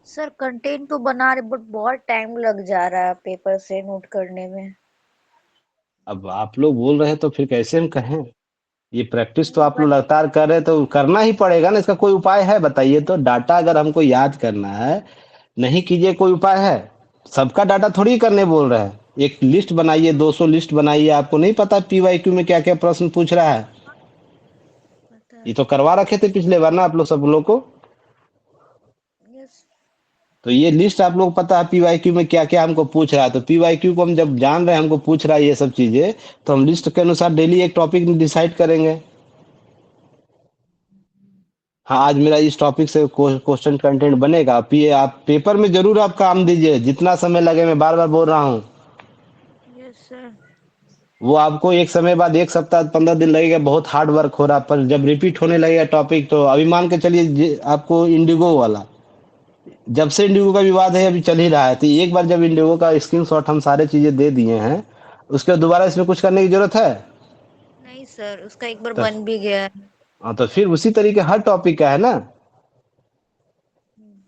सर कंटेंट तो बना रहे बट बहुत टाइम लग जा रहा है पेपर से नोट करने में। अब आप लोग बोल रहे हैं तो फिर कैसे हम कहें? ये प्रैक्टिस तो आप लोग बट लगातार कर रहे हैं तो करना ही पड़ेगा ना, इसका कोई उपाय है बताइए। तो डाटा अगर हमको याद करना है नहीं कीजिए कोई उपाय है? सबका डाटा थोड़ी करने बोल रहे हैं। एक लिस्ट बनाइए, 200 लिस्ट बनाइए। आपको नहीं पता पीवाईक्यू में क्या-क्या प्रश्न पूछ रहा है? पता ये है। तो करवा रखे थे पिछले बार ना आप लोग सब लोग को। यस। तो ये लिस्ट आप लोग को पता है पीवाईक्यू में क्या-क्या हमको पूछ रहा है। तो पीवाईक्यू को हम जब जान रहे हैं हमको पूछ रहा है ये सब चीज़ें, तो हम लिस्ट के अनुसार डेली एक टॉपिक डिसाइड करेंगे। हाँ, आज मेरा इस टॉपिक से क्वेश्चन कंटेंट बनेगा। आप पेपर में ज़रूर आप काम दीजिए, जितना समय लगे, मैं बार-बार बोल रहा हूँ। Yes sir. वो आपको एक समय बाद 1 सप्ताह 15 दिन लगेगा, बहुत हार्ड वर्क हो रहा, पर जब रिपीट होने लगेगा टॉपिक, तो अभी मान के चलिए आपको इंडिगो वाला, जब से इंडिगो का विवाद है अभी चल ही रहा है, तो एक बार जब इंडिगो का स्क्रीनशॉट हम सारे चीजें दे दिए हैं, उसके बाद दोबारा इसमें कुछ करने की जरूरत है? नहीं सर, उसका एक बार तो, बन भी गया है। हाँ, तो फिर उसी तरीके हर टॉपिक का है ना।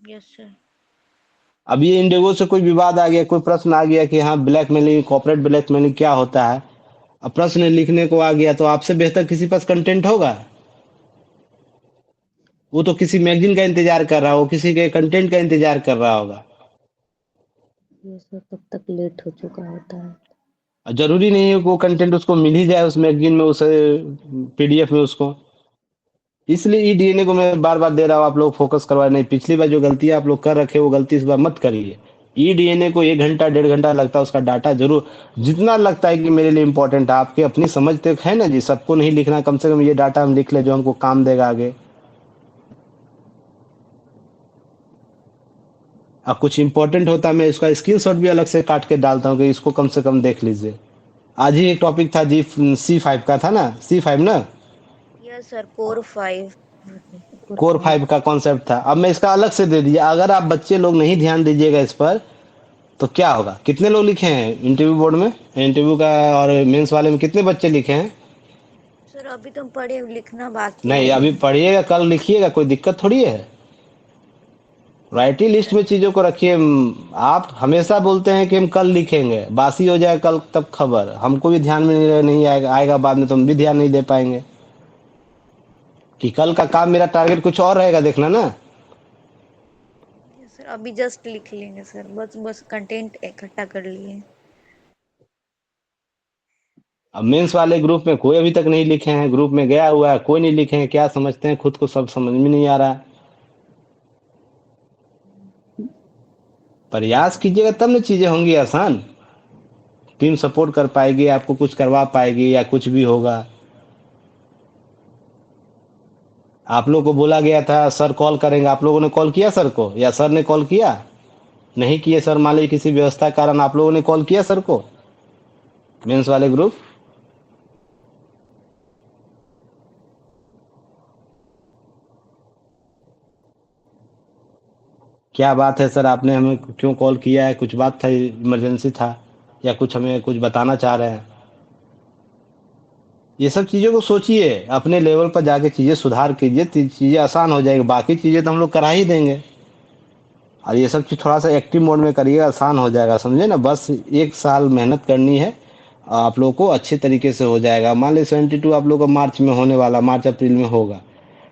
Yes sir. अब ये इंडिगो से कोई विवाद आ गया, कोई प्रश्न आ गया कि हाँ ब्लैकमेलिंग, कॉर्पोरेट ब्लैकमेलिंग क्या होता है, अब प्रश्न लिखने को आ गया, तो आपसे बेहतर किसी पास कंटेंट होगा? वो तो किसी मैगजीन का इंतजार कर रहा हो, किसी के कंटेंट का इंतजार कर रहा होगा। ये सब कब तक लेट हो चुका होता है। जरूरी नहीं है कि वो कंटेंट उसको मिल ही जाए उस मैगजीन में, उस पीडीएफ में उसको। इसलिए ई डीएनए को मैं बार बार दे रहा हूँ, आप लोग फोकस करवा नहीं। पिछली बार जो गलती आप लोग कर रखे वो गलती इस बार मत करिए। ई डीएनए को 1 घंटा 1.5 घंटा लगता है, उसका डाटा जरूर जितना लगता है कि मेरे लिए इंपॉर्टेंट है। आपकी अपनी समझ तक है ना जी, सबको नहीं लिखना, कम से कम ये डाटा हम लिख ले जो हमको काम देगा आगे। अब कुछ इंपॉर्टेंट होता है मैं इसका स्क्रीनशॉट भी अलग से काट के डालता हूँ कि इसको कम से कम देख लीजिए। आज ही एक टॉपिक था जी, C5 का था ना, C5 ना, यस सर, कोर 5। कोर 5 का कॉन्सेप्ट था। अब मैं इसका अलग से दे दिया। अगर आप बच्चे लोग नहीं ध्यान दीजिएगा इस पर तो क्या होगा? कितने लोग लिखे हैं इंटरव्यू बोर्ड में, इंटरव्यू का और मेंस वाले में कितने बच्चे लिखे हैं? सर अभी तुम पढ़े, लिखना बाकी नहीं, है। अभी पढ़िएगा, कल लिखिएगा, कोई दिक्कत थोड़ी है। राइटिंग लिस्ट में चीजों को रखिए। आप हमेशा बोलते हैं कि हम कल लिखेंगे, बासी हो जाए कल तब खबर, हमको भी ध्यान में नहीं आएगा बाद में, तो हम भी ध्यान नहीं दे पाएंगे कि कल का काम मेरा टारगेट कुछ और रहेगा, देखना ना। यस सर, अभी जस्ट लिख लेंगे सर, बस बस कंटेंट इकट्ठा कर लिए। अब मेंस वाले ग्रुप में कोई अभी तक नहीं लिखे हैं, ग्रुप में गया हुआ है, कोई नहीं लिखे हैं। क्या समझते हैं खुद को? सब समझ में नहीं आ रहा है। प्रयास कीजिएगा तब ना चीजें होंगी आसान। टीम सपोर्ट कर पाएगी, आपको कुछ करवा पाएगी, या कुछ भी होगा। आप लोगों को बोला गया था सर कॉल करेंगे, आप लोगों ने कॉल किया सर को, या सर ने कॉल किया? नहीं किए सर, मान लीजिए किसी व्यवस्था के कारण आप लोगों ने कॉल किया सर को, मेंस वाले ग्रुप? क्या बात है सर, आपने हमें क्यों कॉल किया है? कुछ बात था, इमरजेंसी था, या कुछ हमें कुछ बताना चाह रहे हैं? ये सब चीज़ों को सोचिए, अपने लेवल पर जाके चीज़ें सुधार कीजिए, चीज़ें आसान हो जाएगी। बाकी चीज़ें तो हम लोग करा ही देंगे, और ये सब चीज़ थोड़ा सा एक्टिव मोड में करिएगा, आसान हो जाएगा, समझे ना। बस 1 साल मेहनत करनी है, आप लोग को अच्छे तरीके से हो जाएगा। मान लीजिए 72 आप लोग का मार्च में होने वाला, मार्च अप्रैल में होगा,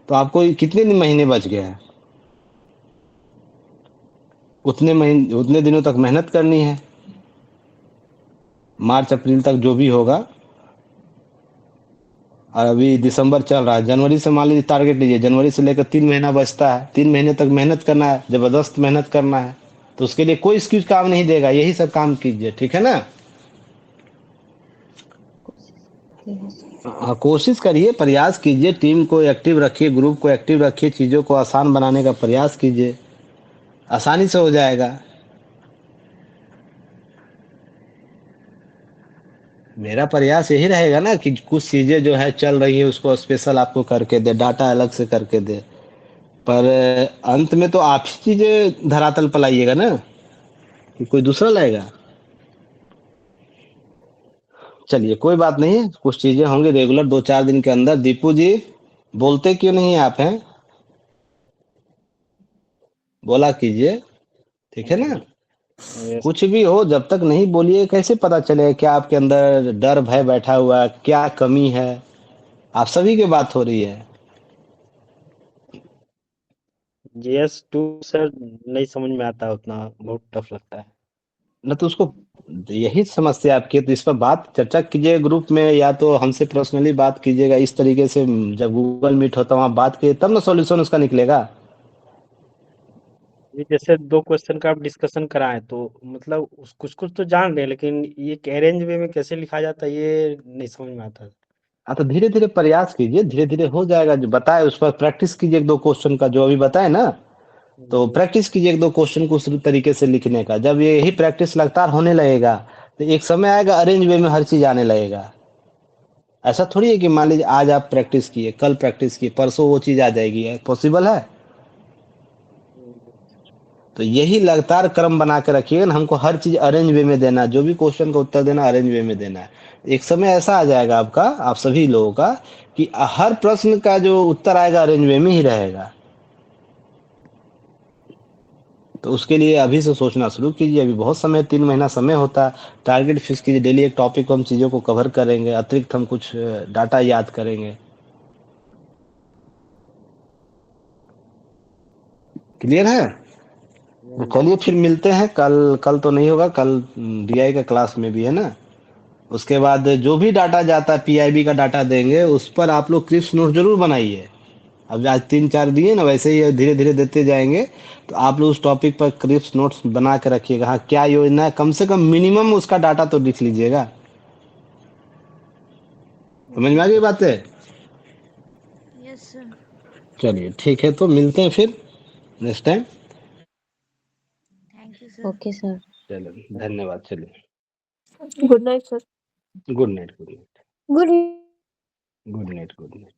तो आपको कितने महीने बच गए हैं? उतने दिनों तक मेहनत करनी है, मार्च अप्रैल तक जो भी होगा। और अभी दिसंबर चल रहा है, जनवरी से मान लीजिए टारगेट लीजिए, जनवरी से लेकर 3 महीना बचता है, 3 महीने तक मेहनत करना है, जबरदस्त मेहनत करना है। तो उसके लिए कोई एक्सक्यूज काम नहीं देगा, यही सब काम कीजिए, ठीक है ना। हाँ, कोशिश करिए, प्रयास कीजिए, टीम को एक्टिव रखिए, ग्रुप को एक्टिव रखिए, चीज़ों को आसान बनाने का प्रयास कीजिए, आसानी से हो जाएगा। मेरा प्रयास यही रहेगा ना कि कुछ चीज़ें जो है चल रही है उसको स्पेशल आपको करके दे, डाटा अलग से करके दे, पर अंत में तो आप ही चीज़ें धरातल पर लाइएगा ना, कि कोई दूसरा लाएगा। चलिए कोई बात नहीं, कुछ चीज़ें होंगी रेगुलर 2-4 दिन के अंदर। दीपू जी, बोलते क्यों नहीं आप हैं? बोला कीजिए, ठीक है ना। कुछ भी हो, जब तक नहीं बोलिए कैसे पता चलेगा क्या आपके अंदर डर भय बैठा हुआ है, क्या कमी है? आप सभी की बात हो रही है। जीएस 2 सर नहीं समझ में आता उतना, बहुत टफ लगता है। न तो उसको यही समस्या आपकी है, तो इस पर बात चर्चा कीजिएगा ग्रुप में, या तो हमसे पर्सनली बात कीजिएगा इस तरीके से। जब गूगल मीट होता है वहाँ बात कीजिए, तब ना सॉल्यूशन उसका निकलेगा। ये जैसे 2 क्वेश्चन का आप डिस्कशन कराएँ तो मतलब उस कुछ-कुछ तो जान रहे हैं, लेकिन ये एक अरेंज वे में कैसे लिखा जाता है ये नहीं समझ में आता। हाँ, तो धीरे धीरे प्रयास कीजिए, धीरे धीरे हो जाएगा। जो बताए उस पर प्रैक्टिस कीजिए, 1-2 क्वेश्चन का जो अभी बताए ना, तो प्रैक्टिस कीजिए 1-2 क्वेश्चन को उस तरीके से लिखने का। जब ये यही प्रैक्टिस लगातार होने लगेगा, तो एक समय आएगा अरेंज वे में हर चीज आने लगेगा। ऐसा थोड़ी है कि मान लीजिए आज आप प्रैक्टिस किए, कल प्रैक्टिस किए, परसों वो चीज आ जाएगी, पॉसिबल है? तो यही लगातार क्रम बना के रखिए ना, हमको हर चीज अरेंज वे में देना है, जो भी क्वेश्चन का उत्तर देना अरेंज वे में देना है। एक समय ऐसा आ जाएगा आपका, आप सभी लोगों का, कि हर प्रश्न का जो उत्तर आएगा अरेंज वे में ही रहेगा। तो उसके लिए अभी से सोचना शुरू कीजिए, अभी बहुत समय, 3 महीना समय होता है। टारगेट फिक्स कीजिए, डेली एक टॉपिक को हम चीज़ों को कवर करेंगे, अतिरिक्त हम कुछ डाटा याद करेंगे। क्लियर है? तो चलिए फिर मिलते हैं कल। कल तो नहीं होगा, कल डीआई का क्लास में भी है ना। उसके बाद जो भी डाटा जाता है पीआईबी का डाटा देंगे, उस पर आप लोग क्रिप्स नोट जरूर बनाइए। अब आज 3-4 दिए ना, वैसे ही धीरे धीरे देते जाएंगे। तो आप लोग उस टॉपिक पर क्रिप्स नोट्स बना के रखिएगा। हाँ, क्या योजना है, कम से कम मिनिमम उसका डाटा तो लिख लीजिएगा। समझ में आ गई बातें? Yes sir. चलिए ठीक है, तो मिलते हैं फिर next time. Thank you sir. Okay sir. चलिए, धन्यवाद। चलिए, good night sir. Good night, good night, good good night, good night.